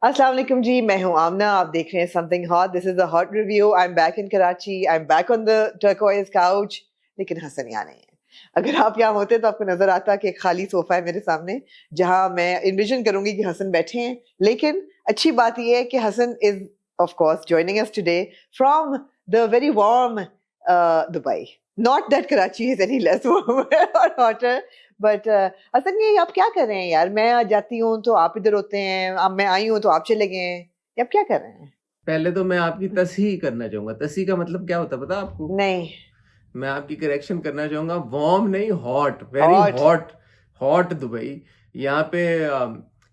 अस्सलाम वालेकुम जी, मैं हूँ आमना। आप देख रहे हैं something hot. This is a hot review. I am back in Karachi, I am back on the turquoise couch. लेकिन हसन यहाँ नहीं है। अगर आप यहाँ होते तो आपको नजर आता कि एक खाली सोफा है मेरे सामने, जहां मैं इन्विजन करूंगी कि हसन बैठे हैं। लेकिन अच्छी बात यह है कि Hassan is of course joining us today from the very warm Dubai. Not that Karachi is any less warm और हॉटर, बट असल में आप क्या कर रहे हैं यार? मैं जाती हूँ तो आप इधर होते हैं, अब मैं आई हूँ तो आप चले गए हैं। ये आप क्या कर रहे हैं? पहले तो मैं आपकी तस्हीह करना चाहूंगा। तस्हीह का मतलब क्या होता है पता है आपको? नहीं। मैं आपकी करेक्शन करना चाहूंगा। वार्म नहीं, hot, very hot. Hot. Hot Dubai. यहाँ पे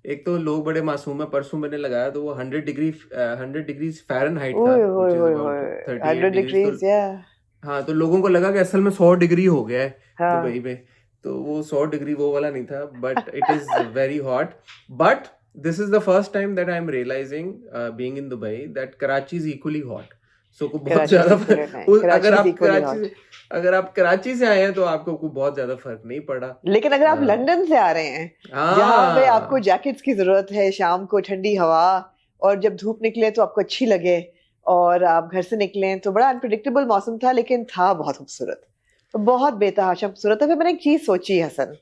एक तो लोग बड़े मासूम है। परसों मैंने लगाया तो वो 100 डिग्रीज फ़ारेनहाइट था, ओए विच होए इज होए अबाउट होए। 38 100 डिग्रीज। तो डिग्रीज या। हाँ, तो लोगों को लगा कि असल में 100 डिग्री हो गया है दुबई हाँ। में। तो वो 100 डिग्री वो वाला नहीं था, but it is very hot. But this is the first time that I am realizing being in Dubai that Karachi is equally hot. So को बहुत कराची ज्यादा इज इक्वली नहीं, कराची इज इक्वली हॉट। अगर आप कराची से आए हैं तो आपको को बहुत ज्यादा फर्क नहीं पड़ा। लेकिन अगर आप लंदन से आ रहे हैं, जहां पे आपको हाँ, जैकेट्स की जरूरत है, शाम को ठंडी हवा, और जब धूप निकले तो आपको अच्छी लगे, और आप घर से निकले तो बड़ा अनप्रिडिक्टेबल मौसम था, लेकिन था बहुत खूबसूरत, बहुत बेतहाशा खूबसूरत था। फिर मैंने एक चीज सोची हसन।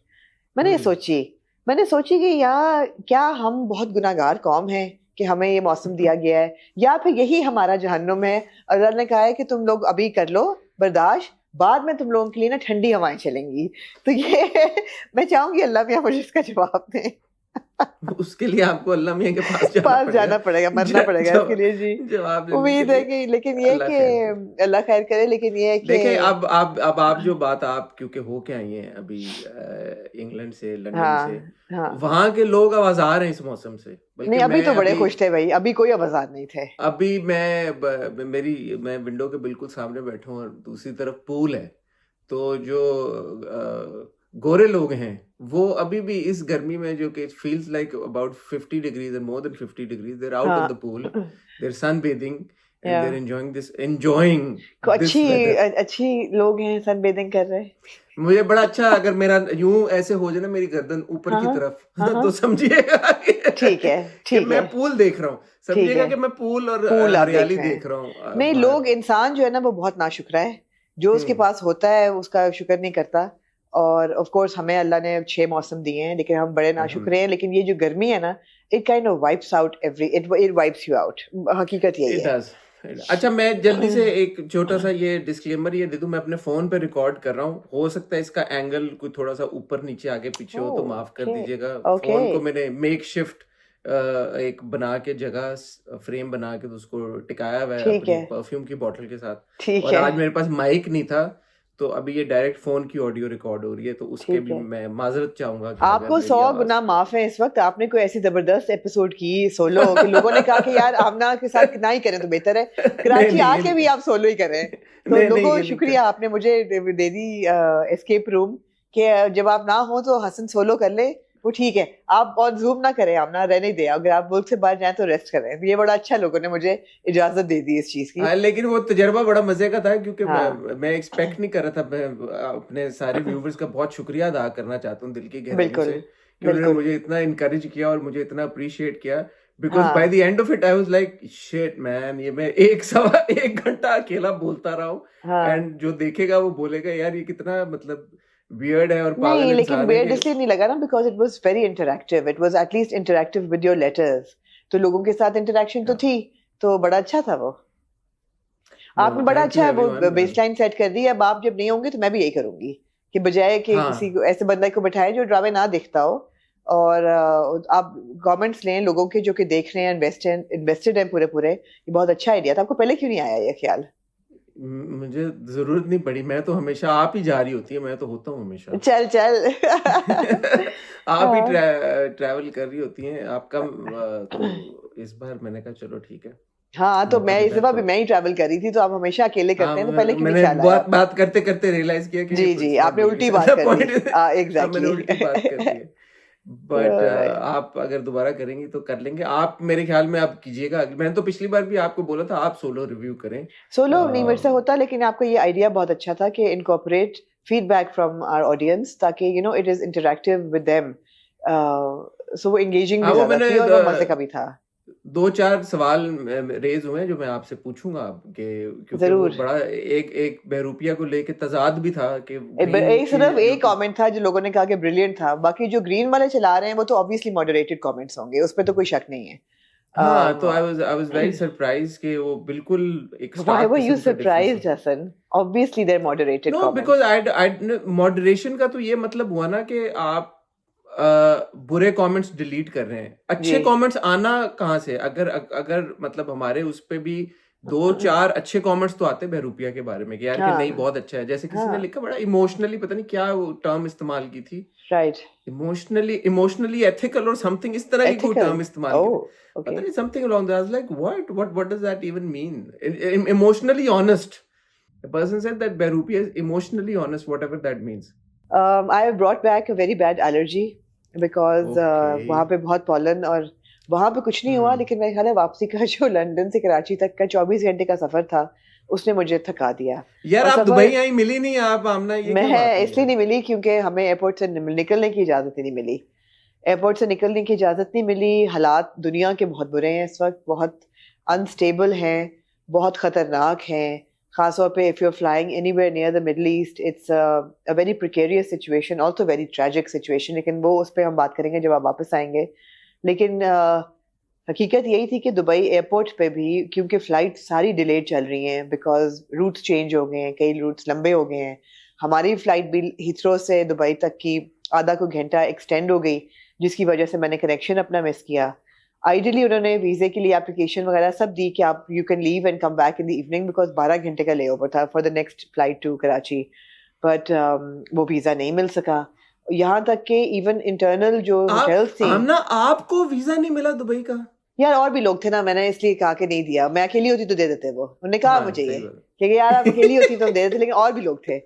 मैंने ये हम्म, सोची मैंने सोची कि यार क्या हम बहुत गुनाहगार कौम है कि हमें ये मौसम दिया गया है, या फिर यही हमारा जहन्नुम है। और अल्लाह ने कहा है कि तुम लोग अभी कर लो बर्दाश्त, बाद में तुम लोगों के लिए ना ठंडी हवाएं चलेंगी। तो ये मैं चाहूंगी अल्लाह मियां मुझे इसका जवाब दें। उसके लिए आपको अल्लाह मियाँ के पास जाना पास पड़ेगा। जाना पड़ेगा, मरना पड़ेगा इसके लिए जी। जवाब देने के उम्मीद है लिए। कि, लेकिन ये है अल्लाह खैर करे। कि अल्लाह खैर करे, लेकिन ये है कि देखें, अब आप जो बात, आप क्योंकि हो के आई हैं अभी इंग्लैंड से, लंदन से, हाँ हाँ। वहां के लोग अब आज़ार हैं इस मौसम से। बल्कि नहीं, अभी मैं तो बड़े अभी खुश थे भाई, अभी कोई आवाज़ नहीं थे। अभी मैं विंडो के बिल्कुल सामने बैठा हूँ और दूसरी तरफ पूल है। तो जो गोरे लोग हैं वो अभी भी इस गर्मी में, जो कि feels like about 50 degrees and more than 50 degrees, they're out of the हाँ। Pool, they're sunbathing and या देर एंजॉयिंग को दिस वेदर। अच्छी लोग हैं सन बेदिंग कर रहे हैं। मुझे बड़ा अच्छा, अगर मेरा यूं ऐसे हो जाए ना, मेरी गर्दन ऊपर हाँ की हाँ तरफ हाँ हाँ। तो समझिएगा ठीक है। कि ठीक मैं है। पूल देख रहा हूँ। ठीक समझिएगा है। कि मैं पूल और पूल आप देख हरियाली रहे देख हैं। रहा हूँ नहीं, बाहर। लोग, इंसान जो है ना वो बहुत नाशुक्र है। जो उसके हम्म, पास होता है उसका शुक्र नहीं करता। और ऑफ कोर्स हमें अल्लाह ने 6 मौसम दिए हैं, लेकिन हम बड़े नाशुक्र हैं। लेकिन ये जो गर्मी है ना, it kind of wipes out every it wipes you out. हकीकत यही इट है। डज। अच्छा, मैं जल्दी से एक छोटा सा ये डिस्क्लेमर ये दे दूं। मैं अपने फोन पे रिकॉर्ड कर रहा हूँ, हो सकता है इसका एंगल कोई थोड़ा सा ऊपर नीचे आगे पीछे हो तो माफ कर ओके। दीजिएगा। ओके। फोन को मैंने मेक शिफ्ट एक बना के जगह, फ्रेम बना के तो उसको टिकाया हुआ है ठीक अपनी है। परफ्यूम की बोतल के साथ। ठीक और है। आज मेरे पास माइक नहीं था, तो अभी ये डायरेक्ट फोन की ऑडियो रिकॉर्ड हो रही है, तो उसके ठीक भी है। मैं माजरत चाहूंगा कि अगर आपको मेरी 100 गुना आवाज। माफ है। इस वक्त आपने कोई ऐसी जबरदस्त एपिसोड की सोलो कि लोगों ने कहा कि यार आमना के साथ ना ही करें तो बेहतर है, नहीं कराची नहीं, ये आके नहीं भी कर। आप सोलो ही करें। तो नहीं नहीं, लोगों, ये नहीं कर। शुक्रिया, आपने मुझे दे दी एस्केप रूम कि जब आप ना हो तो हसन सोलो कर ले। वो ठीक है, आप और जूम ना करें, आमना रहने दे। अगर आप मुल्क से बाहर जाएं तो रेस्ट करें। ये बड़ा अच्छा, लोगों ने मुझे इजाजत दे दी इस चीज की। हाँ, लेकिन वो तजर्बा बड़ा मजे का था, क्योंकि हाँ। मैं एक्सपेक्ट नहीं कर रहा था। मैं अपने सारे व्यूवर्स का बहुत शुक्रिया अदा करना चाहता हूँ दिल की गहराइयों बिल्कुल। से, कि उन्होंने बिल्कुल। मुझे इतना इनकरेज किया और मुझे इतना अप्रिशिएट किया। बिकॉज बाय द हाँ end of it I was like shit man, ये मैं एक सवा एक घंटा अकेला बोलता रहा हूँ। हाँ। एंड जो देखेगा वो बोलेगा यार ये कितना मतलब वियर्ड है और पागल नहीं, लेकिन इंसान है वेयर्ड कि। इसलिए नहीं लगा ना, because it was very interactive. It was at least interactive with your letters. तो लोगों के साथ इंटरैक्शन तो थी। तो बड़ा अच्छा था वो। नो, आपने बड़ा थैंक यू अच्छा है वो एवरीवन। बेसलाइन सेट कर दी। अब आप जब नहीं होंगे तो मैं भी यही करूंगी, कि बजाय कि किसी हाँ, को ऐसे बंदे को बैठाएं जो ड्रामे ना दिखता हो। और आप कमेंट्स लें लोगों के जो कि देख रहे हैं, इन्वेस्टेड हैं पूरे पूरे। ये बहुत अच्छा आइडिया था। आपको पहले क्यों नहीं आया ये ख्याल? मुझे जरूरत नहीं पड़ी। मैं तो हमेशा, आप ही जा रही होती है, मैं तो होता हूँ हमेशा। चल चल। आप ही हाँ। ट्रैवल कर रही होती हैं, आपका तो इस बार मैंने कहा चलो ठीक है, हाँ, तो मौका मैं इस मिला है दफा भी तो। मैं ही ट्रैवल कर रही थी, तो आप हमेशा अकेले हाँ, करते हैं, तो पहले क्यों नहीं मैंने ख्याल आया बात आपको? बात करते करते रियलाइज किया कि जी जी, इट्स नॉट आपने गोइंग टू बी उल्टी बात ज्यादा कर दी। पॉइंट। हाँ, मैंने एग्जैक्टली। उल्टी बात कर दी है। बट आप अगर दोबारा करेंगी तो कर लेंगे। आप मेरे ख्याल में आप कीजिएगा। मैंने तो पिछली बार भी आपको बोला था आप सोलो रिव्यू करें। सोलो नहीं मेरे से होता, लेकिन आपका ये आइडिया बहुत अच्छा था कि incorporate feedback from our audience, ताकि it is interactive with them. So वो एंगेजिंग हाँ, भी वो ज्यादा मैंने थी और वो मजे का भी था। दो चार सवाल रेज हुए हैं जो मैं आपसे पूछूंगा कि क्योंकि वो जरूर बड़ा एक बहरूपिया को लेके तजाद भी था कि एक ग्रीन एक की सिर्फ जो एक कमेंट था जो लोगों ने कहा कि ब्रिलियंट था, बाकी जो ग्रीन वाले चला रहे हैं वो तो ऑब्वियसली मॉडरेटेड कमेंट्स होंगे, उस पर तो कोई शक नहीं है। हाँ, तो आई वाज वेरी सरप्राइज कि वो बिल्कुल एक Why स्टार्क were you किस्म का डिफरेंस surprised, था। Hassan? Obviously they're moderated no comments. Because I moderation का तो ये मतलब हुआ ना कि आप बुरे कमेंट्स डिलीट कर रहे हैं, अच्छे जी कमेंट्स आना कहाँ से, अगर अगर मतलब हमारे उस पे भी दो चार अच्छे कमेंट्स तो आते बहरूपिया के बारे में कि यार कि नहीं हाँ बहुत अच्छा है, जैसे किसी ने हाँ लिखा बड़ा इमोशनली, पता नहीं क्या वो टर्म इस्तेमाल की थी, राइट इमोशनली एथिकल और समथिंग इस तरह की कोई ethical टर्म इस्तेमाल की थी, oh पता okay नहीं something along that, like what does that even mean, emotionally honest, the person said that Behrupi is emotionally honest, whatever that means. I have brought back a very bad allergy because Okay. वहाँ पे बहुत pollen और वहाँ पे कुछ नहीं हुआ, लेकिन मेरे ख्याल है वापसी का जो लंदन से कराची तक का 24 घंटे का सफर था उसने मुझे थका दिया। यार और आप सफर दुबई आई मिली नहीं आप आमना, ये क्या बात मैं हुई इसलिए यार? नहीं मिली क्योंकि हमें एयरपोर्ट से निकलने की इजाजत ही नहीं मिली, एयरपोर्ट से निकलने की इजाजत नहीं मिली। हालात दुनिया के बहुत बुरे हैं इस वक्त, बहुत अनस्टेबल हैं, बहुत खतरनाक हैं, खासतौर पे if you are flying anywhere near the Middle East it's a very precarious situation, also very tragic situation, लेकिन वो उस पर हम बात करेंगे जब आप वापस आएंगे। लेकिन हकीकत यही थी कि दुबई एयरपोर्ट पे भी क्योंकि फ़्लाइट सारी डिलेड चल रही हैं बिकॉज रूट्स चेंज हो गए हैं, कई रूट्स लंबे हो गए हैं। हमारी फ़्लाइट भी हीथ्रो से दुबई तक की आधा को घंटा एक्सटेंड हो गई, जिसकी वजह से मैंने कनेक्शन अपना मिस किया। आइडियली उन्होंने वीज़े के लिए एप्लीकेशन वगैरह सब दी कि आप you can leave and come back in the evening because 12 घंटे का ले ओवर था for the next flight to Karachi, but वो वीज़ा नहीं मिल सका। यहाँ तक कि इवन इंटरनल जो होटल्स थी, आमना आपको वीजा नहीं मिला दुबई का? यार और भी लोग थे ना, मैंने इसलिए कहा कि नहीं दिया, मैं अकेली होती तो दे देते, वो उन्होंने कहा हाँ मुझे सही ये बात कि यार आप अकेली होती तो दे देते, लेकिन और भी लोग थे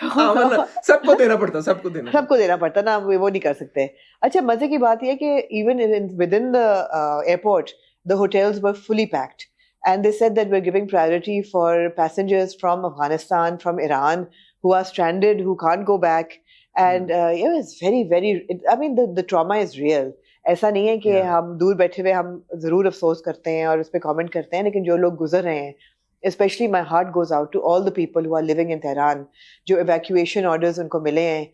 आमना तो सबको देना पड़ता, सबको देना सबको देना पड़ता ना, वो नहीं कर सकते। अच्छा मजे की बात यह कि even with in the airport the hotels were fully packed and they said that we're giving priority for passengers from Afghanistan, from Iran, who are stranded, who can't go back, and it was very I mean the trauma is real. ऐसा नहीं है कि Yeah. हम दूर बैठे हुए हम जरूर अफसोस करते हैं और उस पर कमेंट करते हैं, लेकिन जो लोग गुजर रहे हैं, especially my heart goes out to all the people who are living in Tehran, जो evacuation orders उनको मिले हैं,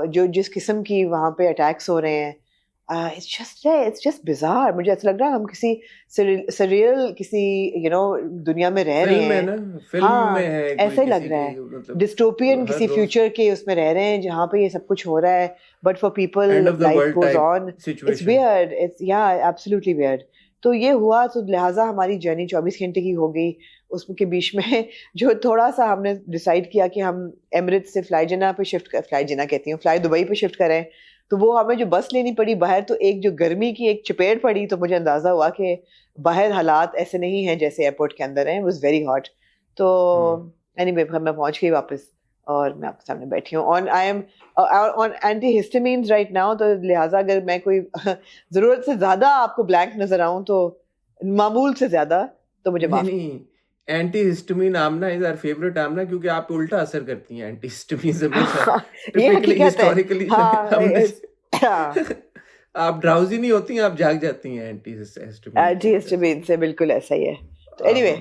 जो जिस किस्म की वहाँ पे अटैक्स हो रहे हैं, it's just bizarre. मुझे ऐसा लग रहा है हम किसी surreal किसी दुनिया में रह रहे फिल्म में हैं। ना, फिल्म हाँ में है कोई ऐसा ही लग किसी रहा की, है, मतलब डिस्टोपियन हर किसी रोज फ्यूचर के उसमें रह रहे हैं जहाँ पे ये सब कुछ हो रहा है, but for people end of the life world goes type on. It's situation. Weird, it's या एब्सोल्युटली वियर्ड। तो ये हुआ, तो लिहाजा हमारी जर्नी 24 घंटे की हो गई। उसके बीच में जो थोड़ा सा हमने डिसाइड किया कि हम एमिरेट्स से फ्लाई जिना पे फ्लाई जिना कहती हूँ, फ्लाई दुबई पे शिफ्ट करें, तो वो हमें जो बस लेनी पड़ी बाहर, तो एक जो गर्मी की एक चपेट पड़ी, तो मुझे अंदाजा हुआ कि बाहर हालात ऐसे नहीं हैं जैसे एयरपोर्ट के अंदर हैं। Was very hot. तो एनीवे मैं पहुंच गई वापस और मैं आपके सामने बैठी हूँ on I am on anti histamines right now, तो लिहाजा अगर मैं कोई जरूरत से ज्यादा आपको ब्लैंक नजर आऊं, तो मामूल से ज्यादा, तो मुझे नहीं माफ। नहीं, antihistamine Amna is our favourite Amna, क्योंकि आप पे उल्टा असर करती हैं एंटी हिस्टामिन हमेशा, ये टिपिकली हकीकत है। हिस्टोरिकली हाँ हमने हाँ आप ड्राउजी नहीं होती हैं, आप जाग जाती हैं एंटी हिस्टामिन एंटी हिस्टामिन से, बिल्कुल ऐसा ही है। तो एनीवे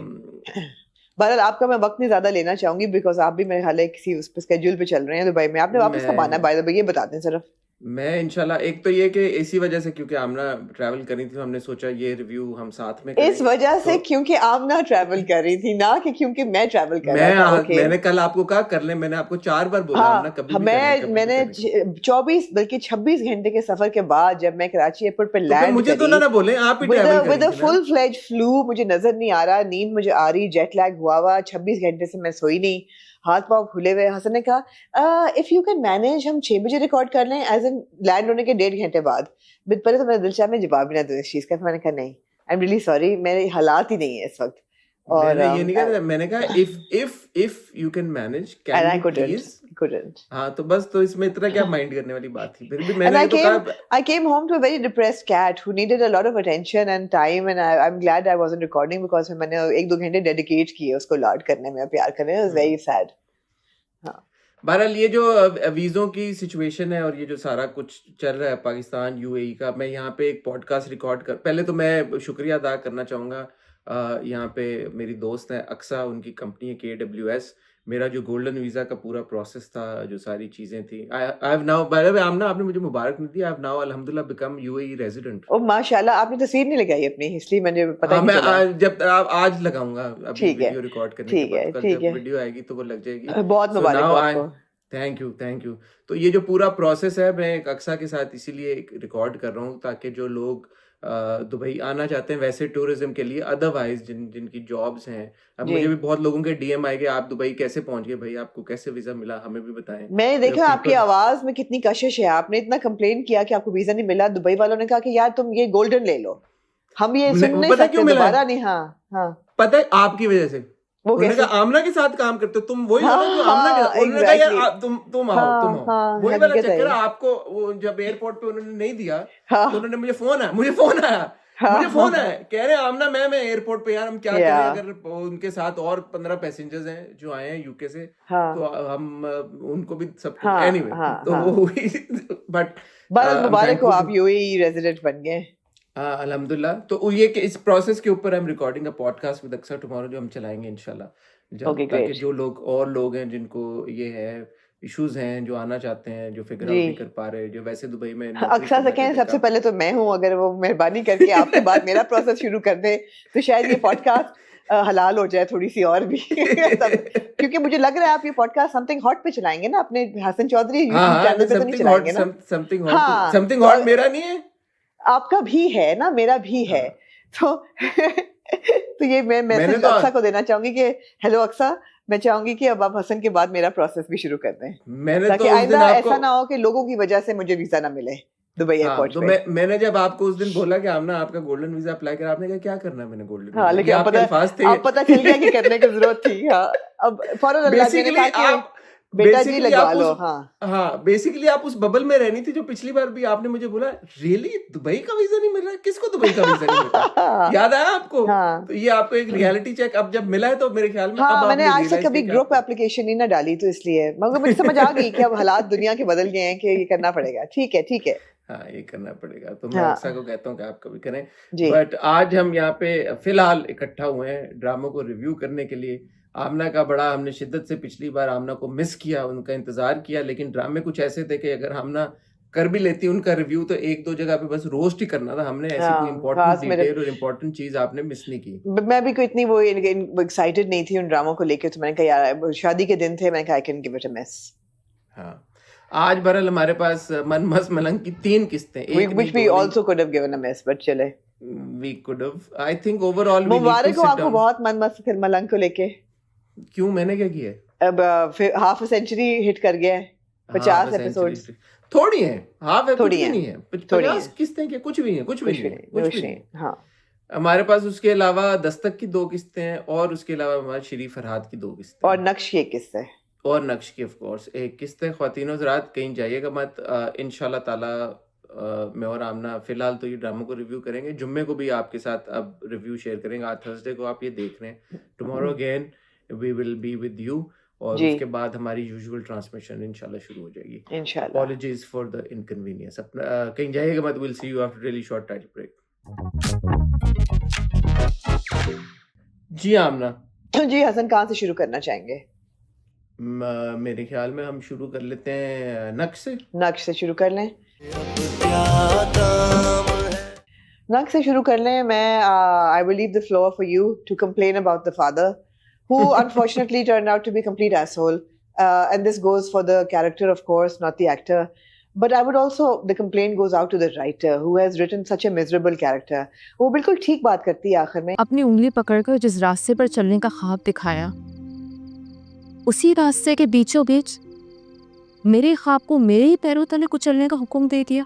बहरहाल आपका मैं वक्त नहीं ज्यादा लेना चाहूंगी बिकॉज आप भी मेरे ख्याल है किसी उस स्केड्यूल पे चल रहे हैं दुबई में। आपने वापस कब आना है बाय द वे, ये बता दें सिर्फ। मैं इंशाल्लाह, एक तो ये कि इसी वजह से क्योंकि आमना ट्रैवल कर रही थी, तो हमने सोचा ये रिव्यू हम साथ में करें। इस वजह से तो क्योंकि आमना ट्रैवल कर रही थी ना, कि क्योंकि मैं ट्रैवल कर रहा था। ओके मैंने कल आपको कहा कर ले, मैंने आपको 4 बार बोला आमना, कभी भी करें, कभी भी मैंने करें। 24 बल्कि 26 घंटे के सफर के बाद जब मैं कराची एयरपोर्ट पे तो फिर लैंड मुझे तो ना बोले, आप ही ट्रैवल कर विद अ रही थी ना। फुल फ्लेज फ्लू, मुझे नजर नहीं आ रहा, नींद मुझे आ रही, जेट लैग हुआ हुआ, 26 घंटे से मैं सोई नहीं, हाथ पांव फूले हुए। हसन ने कहा इफ यू कैन मैनेज हम 6 बजे रिकॉर्ड कर लें, एज इन लैंड होने के 1.5 घंटे बाद। पहले तो मेरा दिल चाहा मैं जवाब भी ना दूं इस चीज का, मैंने कहा नहीं, आई एम रियली सॉरी, मेरे हालात ही नहीं है इस वक्त। और मैंने ये नहीं कहा, मैंने कहा if you can manage, can you please. couldn't हाँ तो बस, तो इसमें इतना क्या माइंड करने वाली बात थी, फिर भी and मैंने तो कहा। I came home to a very depressed cat who needed a lot of attention and time, and I'm glad I wasn't recording because मैंने 1-2 घंटे डेडिकेट किए उसको लाड करने में, प्यार करने में। It was very sad. हाँ बहरहाल ये जो वीज़ों की सिचुएशन है और ये जो सारा कुछ चल रहा है पाकिस्तान यूएई का, मैं यहाँ पे एक पॉडकास्ट रिकॉर्ड कर, पहले तो मैं शुक्रिया अदा करना चाहूँगा यहाँ पे मेरी दोस्त है अक्सा, उनकी कंपनी है KWS। मेरा जो गोल्डन वीज़ा का पूरा प्रोसेस था, जो सारी चीज़ें थी, I have now, by the way Amna, आपने मुझे मुबारक नहीं दी, आई हैव नाउ अल्हम्दुलिल्लाह बिकम यूएई रेजिडेंट। ओ माशाल्लाह, आपने तस्वीर नहीं लगाई अपनी, इसलिए मुझे पता हाँ, ही मैं नहीं चला। जब आज लगाऊंगा, अभी ठीक है, वीडियो रिकॉर्ड करने के ठीक है, बाद, कल ठीक जब है। वीडियो आएगी तो वो लग जाएगी। बहुत सो मुबारक नाउ हो आई, आपको। Thank you. तो ये जो पूरा प्रोसेस है, मैं एक अक्सा के साथ इसीलिए रिकॉर्ड कर रहा हूँ ताकि जो लोग दुबई आना चाहते हैं वैसे टूरिज्म के लिए, अदरवाइज जिनकी जॉब्स हैं, अब जी, मुझे भी बहुत लोगों के DM आए कि आप दुबई कैसे पहुंच गए भाई, आपको कैसे वीजा मिला, हमें भी बताएं। मैंने देखा आपकी पीपल, आवाज में कितनी कशिश है। आपने इतना कंप्लेन किया कि आपको वीजा नहीं मिला, दुबई वालों ने कहा कि यार तुम ये गोल्डन ले लो, हम ये सुन नहीं पता है सकते क्यों मिला है? दोबारा नहीं। हाँ हाँ, पता है आपकी वजह से। वो उन्होंने कैसे? कहा आमना के साथ काम करते हो तुम, वही हो ना जो हाँ आमना के साथ, हाँ, उन्होंने कहा यार एग्जैक्टली। तुम आओ, हाँ तुम आओ, हाँ, वही वाला हकीकत है चक्कर है। ये। आपको वो जब एयरपोर्ट पे उन्होंने नहीं दिया तो हाँ उन्होंने मुझे फोन आया, मुझे फोन आया, हाँ, कह रहे हैं आमना मैम है एयरपोर्ट पे, यार हम क्या या करें, अगर उनके साथ और 15 पैसेंजर्स हैं जो आए हैं यूके से, हाँ तो हम उनको भी सबको, हाँ एनीवे हाँ तो हाँ, वो हुई। बट बरअ आई एम मुबारक हो, थैंकफुल आप यूएई रेजिडेंट बन गए। हाँ अल्हम्दुलिल्लाह। तो ये कि इस प्रोसेस के ऊपर हम रिकॉर्डिंग अ पॉडकास्ट विद अक्सर टुमारो, जो हम चलाएंगे इंशाल्लाह, जब ओके ताकि ग्रेट। जो लोग हैं जिनको ये है इश्यूज हैं, जो आना चाहते हैं, जो फिगर जी, आउट नहीं कर पा रहे, जो वैसे दुबई में नौकरी अक्सा से करना कहें चाहते हैं, सबसे काम। पहले तो मैं हूं, अगर वो मेहरबानी करके आपके बाद मेरा प्रोसेस शुरू कर दे तो शायद ये पॉडकास्ट हलाल हो जाए थोड़ी सी और भी। सब, क्योंकि मुझे लग रहा है आप ये पॉडकास्ट समथिंग हॉट पे चलाएंगे ना, अपने हसन चौधरी हाँ यूट्यूब हाँ, चैनल पे तो नहीं चलाएंगे ना? हाँ, समथिंग तो हॉट मेरा नहीं है। आपका भी है ना, मेरा भी है। हाँ, तो तो ये मैं मैंने मैसेज तो अक्सा को देना चाहूंगी कि हेलो अक्सा, मैं चाहूंगी कि अब आप हसन के बाद मेरा प्रोसेस भी शुरू कर दें, मैंने ताकि तो उस दिन आइंदा आपको, ऐसा ना हो कि लोगों की वजह से मुझे वीजा ना मिले दुबई हाँ एयरपोर्ट तो पे। मैंने जब आपको उस दिन बोला कि आमना आपका गोल्डन वीजा अप्लाई करा, आपने कहा क्या करना है मैंने गोल्डन हाँ, वीजा, ये लेकिन आपके अल्फाज अब पता चल गया कि करने की जरूरत थी। हाँ, अब फौरन अल्लाह मैंने बेसिकली कहा कि आप बेटा जी बेसिकली लगवा आप लो। उस हाँ हाँ बेसिकली आप उस बबल में रहनी थी जो पिछली बार भी आपने मुझे बोला, रियली दुबई का वीजा नहीं मिल रहा, किसको दुबई का वीजा नहीं मिल रहा, याद आया आपको? हाँ तो ये आपको एक रियलिटी चेक अब जब मिला है, तो मेरे ख्याल में अब हाँ, मैंने आपने आज तक रियलाइज कभी किया कि ग्रुप आपको एप्लीकेशन ही ना डाली, तो इसलिए मगर मुझे समझ आ गई कि अब हालात दुनिया के बदल गए हैं कि ये करना पड़ेगा। ठीक है ठीक है। हाँ ये करना पड़ेगा, तो मैं अक्सा हाँ को कहता हूँ कि आप कभी करें। जी, बट आज हम यहाँ पे फिलहाल इकट्ठा हुए हैं ड्रामों को रिव्यू करने के लिए। आमना का बड़ा हमने शिद्दत से पिछली बार आमना को मिस किया, उनका इंतजार किया, लेकिन ड्रामे कुछ ऐसे थे कि अगर आमना कर भी लेती उनका रिव्यू तो एक दो जगह पे बस रोस्ट ही करना था हमने, ऐसी कोई हाँ इंपॉर्टेंट खास मेरे, डिटेल और इंपॉर्टेंट चीज आपने मिस नहीं की। मैं भी कोई इतनी वो एक्साइटेड नहीं थी उन ड्रामों को लेके, तो मैंने कहा यार शादी के दिन थे, मैंने कहा I can give it a miss. हाँ आज बहरहाल हमारे पास मन मस्त मलंग की 3 किस्तें, एक नहीं व्हिच वी दो नहीं, also could have given a miss, but चले। We could have, I think overall we need to मुबारक हो सिट आपको डाउन। बहुत मन मस्त फिल्म मलंग को लेके। क्यों, मैंने क्या किया है? अब फिर हाफ अ सेंचुरी हिट कर गया है, हाफ 50 अ एपिसोड्स। सेंचुरी थोड़ी है, हाफ है, कुछ थोड़ी भी है, नहीं है, थोड़ी 50 है, किस्तें क्या, कुछ भी नहीं है, कुछ भी कुछ नहीं भी है, नहीं, कुछ कुछ भी नहीं। नहीं। हाँ हमारे पास उसके अलावा दस्तक की 2 किस्तें हैं, और उसके अलावा हमारे शरीफ फरहाद की 2 किस्तें और हैं, नक्श ये किस्से। और नक्श की ऑफ कोर्स एक किस्त है। ख्वातीनो हज़रात कहीं जाइएगा मत, इंशाल्लाह ताला मैं और आमना फिलहाल तो ये ड्रामों को रिव्यू करेंगे, जुम्मे को भी आपके साथ अब रिव्यू शेयर करेंगे, आज थर्सडे को आप ये देख रहे हैं, tomorrow again we will be with you, और जी उसके बाद हमारी यूजुअल ट्रांसमिशन इंशाल्लाह शुरू हो जाएगी। इंशाल्लाह। Apologies for the inconvenience. अपना कहीं जाइएगा मत, will see you after really short title break. जी आमना, जी हसन, कहाँ से शुरू करना चाहेंगे? मेरे ख्याल में हम शुरू कर लेते हैं नक्श से। नक्श से शुरू कर लें। नक्श से शुरू कर लें। मैं I will leave the floor for you to complain about the father who unfortunately turned out to be a complete asshole, and this goes for the character of course, not the actor, but I would also, the complaint goes out to the writer who has written such a miserable character. वो बिल्कुल ठीक बात करती है आखिर में, अपनी उंगली पकड़कर जिस रास्ते पर चलने का ख्वाब दिखाया, उसी रास्ते के बीचों बीच मेरे ख्वाब को मेरे ही पैरों तले कुचलने का हुक्म दे दिया।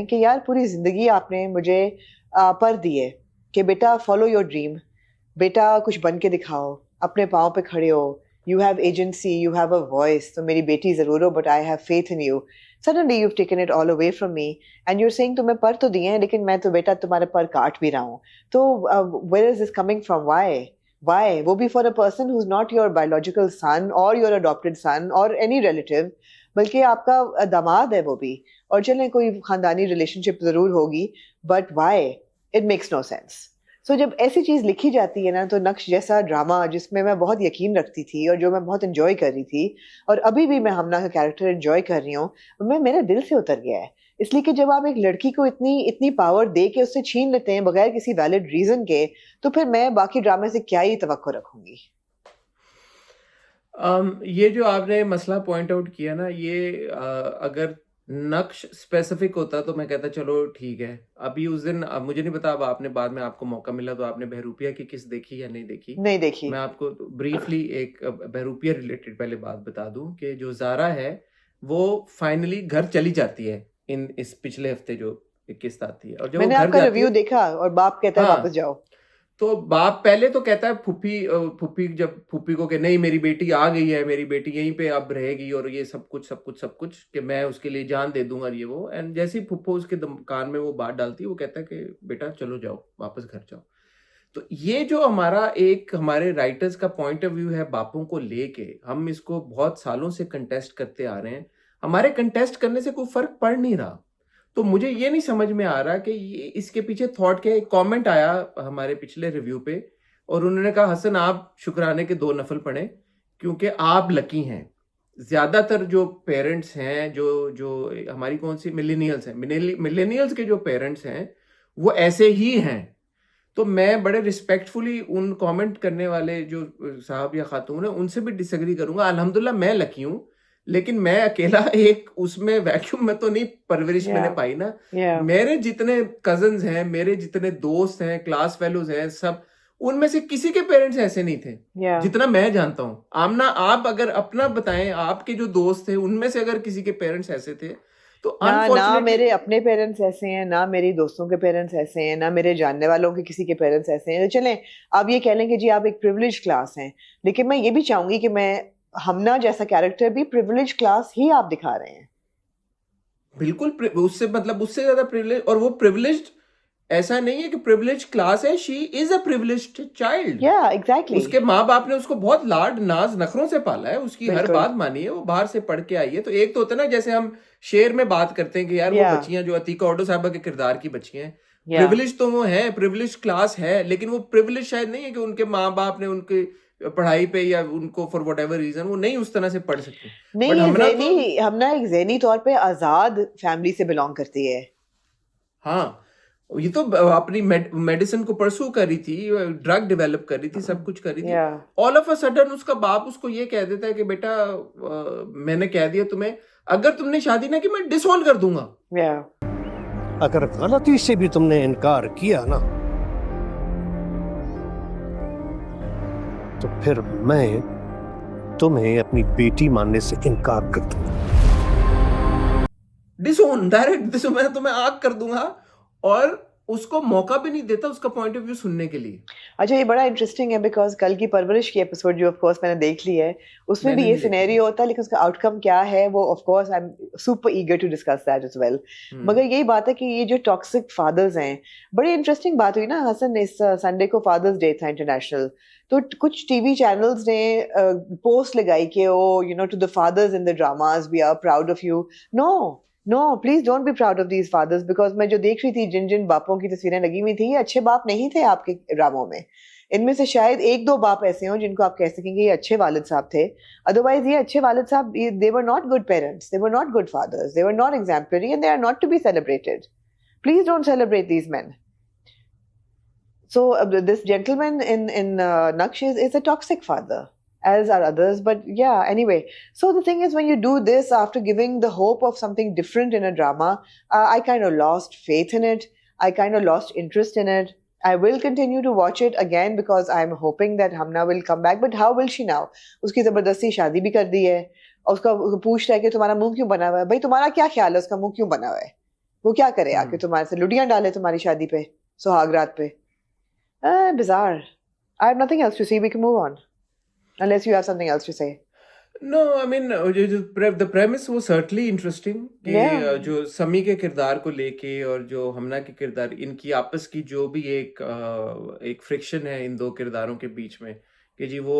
कि यार पूरी जिंदगी आपने मुझे पर दी है कि बेटा फॉलो योर ड्रीम, बेटा कुछ बन के दिखाओ, अपने पाँव पे खड़े हो, you have agency, you have a voice, तो मेरी बेटी जरूर हो, but I have faith in you. Suddenly you taken it all away from me and you are saying तुम्हें पर तो दिए हैं, लेकिन मैं तो बेटा तुम्हारे पर काट भी रहा हूँ। तो where is this coming from? Why? Why? वो भी for a person who's not your biological son or your adopted son or any relative, बल्कि आपका दामाद है वो भी, और चलें कोई खानदानी रिलेशनशिप जरूर होगी, but why? It makes no sense. So जब ऐसी चीज लिखी जाती है ना, तो नक्श जैसा ड्रामा जिसमें मैं बहुत यकीन रखती थी और जो मैं बहुत एंजॉय कर रही थी, और अभी भी मैं हमना का कैरेक्टर एंजॉय कर रही हूँ, मैं मेरे दिल से उतर गया है। इसलिए कि जब आप एक लड़की को इतनी पावर दे के उससे छीन लेते हैं बगैर किसी वैलिड रीजन के, तो फिर मैं बाकी ड्रामे से क्या ही तवक्को रखूंगी। ये जो आपने मसला पॉइंट आउट किया ना, ये अगर नक्श स्पेसिफिक होता तो मैं कहता चलो ठीक है। अभी उस दिन, अब मुझे नहीं पता, अब आपने बाद में आपको मौका मिला तो आपने बहरूपिया की किस देखी या नहीं देखी? नहीं देखी। मैं आपको ब्रीफली एक बहरूपिया रिलेटेड पहले बात बता दूं कि जो ज़ारा है वो फाइनली घर चली जाती है इस पिछले हफ्ते जो किस्त आती है, और जब मैंने वो घर आपका जाती रिव्यू है देखा और बाप कहता है हाँ वापस जाओ। तो बाप पहले तो कहता है फुप्पी जब फुप्पी को कि नहीं मेरी बेटी आ गई है, मेरी बेटी यहीं पे अब रहेगी और ये सब कुछ कि मैं उसके लिए जान दे दूंगा ये वो, एंड जैसे ही फुप्पो उसके कान में वो बात डालती है वो कहता है कि बेटा चलो जाओ वापस घर जाओ। तो ये जो हमारे राइटर्स का पॉइंट ऑफ व्यू है बापों को लेके, हम इसको बहुत सालों से कंटेस्ट करते आ रहे हैं, हमारे कंटेस्ट करने से कोई फर्क पड़ नहीं रहा। तो मुझे ये नहीं समझ में आ रहा कि ये इसके पीछे थॉट क्या है। एक कमेंट आया हमारे पिछले रिव्यू पे और उन्होंने कहा हसन आप शुक्राने के 2 नफल पढ़ें क्योंकि आप लकी हैं। ज्यादातर जो पेरेंट्स हैं जो हमारी कौन सी मिलेनियल्स हैं, मिलेनियल्स के जो पेरेंट्स हैं वो ऐसे ही हैं। तो मैं बड़े रिस्पेक्टफुली उन कमेंट करने वाले जो साहब या खातून है उनसे भी डिसएग्री करूंगा। अल्हम्दुलिल्लाह मैं लकी हूं, लेकिन मैं अकेला एक उसमें वैक्यूम में तो नहीं परवरिश मैंने पाई ना। मेरे जितने कजन्स हैं, मेरे जितने दोस्त हैं, क्लास फेलोज हैं, सब उनमें से किसी के पेरेंट्स ऐसे नहीं थे जितना मैं जानता हूं। आमना आप अगर अपना बताएं, आपके जो दोस्त थे उनमें से अगर किसी के पेरेंट्स ऐसे थे तो ना मेरे अपने पेरेंट्स ऐसे हैं, ना मेरी दोस्तों के पेरेंट्स ऐसे हैं, ना मेरे जानने वालों के किसी के पेरेंट्स ऐसे हैं। तो चलें आप ये कह लें कि जी आप एक प्रिविलेज क्लास हैं, लेकिन मैं ये भी चाहूंगी कि मैं हमना जैसा कैरेक्टर भी प्रिविलेज क्लास ही आप दिखा रहे हैं। बिल्कुल, उससे मतलब उससे ज्यादा प्रिविलेज, और वो प्रिविलेज्ड ऐसा नहीं है कि प्रिविलेज क्लास है, she is a privileged child. या एग्जैक्टली, उसके माँ बाप ने उसको बहुत लाड नाज नखरों से पाला है, उसकी हर बात मानी है, वो बाहर से पढ़ के आई है। तो एक तो होता है ना जैसे हम शेर में बात करते हैं कि यार वो बच्चियां जो अतीका ओडो साहबा के किरदार की बच्चियां हैं, प्रिविलेज तो वो है, प्रिविलेज क्लास है, लेकिन वो प्रिविलेज शायद नहीं है कि उनके माँ बाप ने उनके पढ़ाई पे या उनको फॉर वट एवर रीजन वो नहीं उस तरह से पढ़ सकते। नहीं, हमना एक ज़हनी तौर पे आजाद फैमिली से बिलोंग करती है। हाँ, ये तो अपनी मेडिसिन को परसू कर रही थी, ड्रग डेवलप कर रही थी, सब कुछ कर रही थी। ऑल ऑफ अ सडन उसका बाप उसको ये कह देता है कि बेटा मैंने कह दिया तुम्हें, अगर तुमने शादी ना की मैं डिसऑन कर दूंगा। अगर गलती से भी तुमने इनकार किया ना तो फिर मैं तुम्हें अपनी बेटी मानने से इनकार कर दूंगा। डिसोन, डायरेक्ट मैं तुम्हें आग कर दूंगा, और उसको मौका भी नहीं देता उसका पॉइंट ऑफ व्यू सुनने के लिए। अच्छा, ये बड़ा इंटरेस्टिंग है बिकॉज कल की परवरिश की एपिसोड जो ऑफ कोर्स मैंने देख ली है, उसमें भी ये सिनेरियो होता है, लेकिन उसका आउटकम क्या है वो of course I am super eager to discuss that as well. मगर यही बात है कि ये जो टॉक्सिक फादर्स हैं, बड़ी इंटरेस्टिंग बात हुई ना हसन, इस संडे को फादर्स डे था इंटरनेशनल, तो कुछ टीवी चैनल्स ने पोस्ट लगाई कि oh you know to the fathers in the dramas we are proud of you. No please don't be proud of these fathers, because मैं जो देख रही थी जिन जिन बापों की तस्वीरें लगी हुई थी, ये अच्छे बाप नहीं थे आपके ड्रामों में। इनमें से शायद 1-2 बाप ऐसे हों जिनको आप कह सकेंगे ये अच्छे वालिद साहब थे, अदरवाइज ये अच्छे वालिद साहब they were not good parents, they were not good fathers, they were not exemplary and they are not to be celebrated. Please don't celebrate these men. So this gentleman in Naksh is a toxic father, as are others. But yeah, anyway. So the thing is, when you do this after giving the hope of something different in a drama, I kind of lost faith in it. I kind of lost interest in it. I will continue to watch it again because I'm hoping that Hamna will come back. But how will she now? उसकी ज़बरदस्ती शादी भी कर दी है और उसका पूछ रहा है कि तुम्हारा मुंह क्यों बना हुआ है? भाई तुम्हारा क्या ख्याल है उसका मुंह क्यों बना हुआ है? वो क्या करे आके तुम्हारे से लुटियां डाले तुम्हारी शादी पे, सुहाग रात पे? Bizarre. I have nothing else to see. We can move on. Unless you have something else to say. No I mean the premise वो सर्टनली इंटरेस्टिंग कि Yeah. जो समी के किरदार को लेके और जो हमना के किरदार, इनकी आपस की जो भी एक फ्रिक्शन है इन दो किरदारों के बीच में, कि जी वो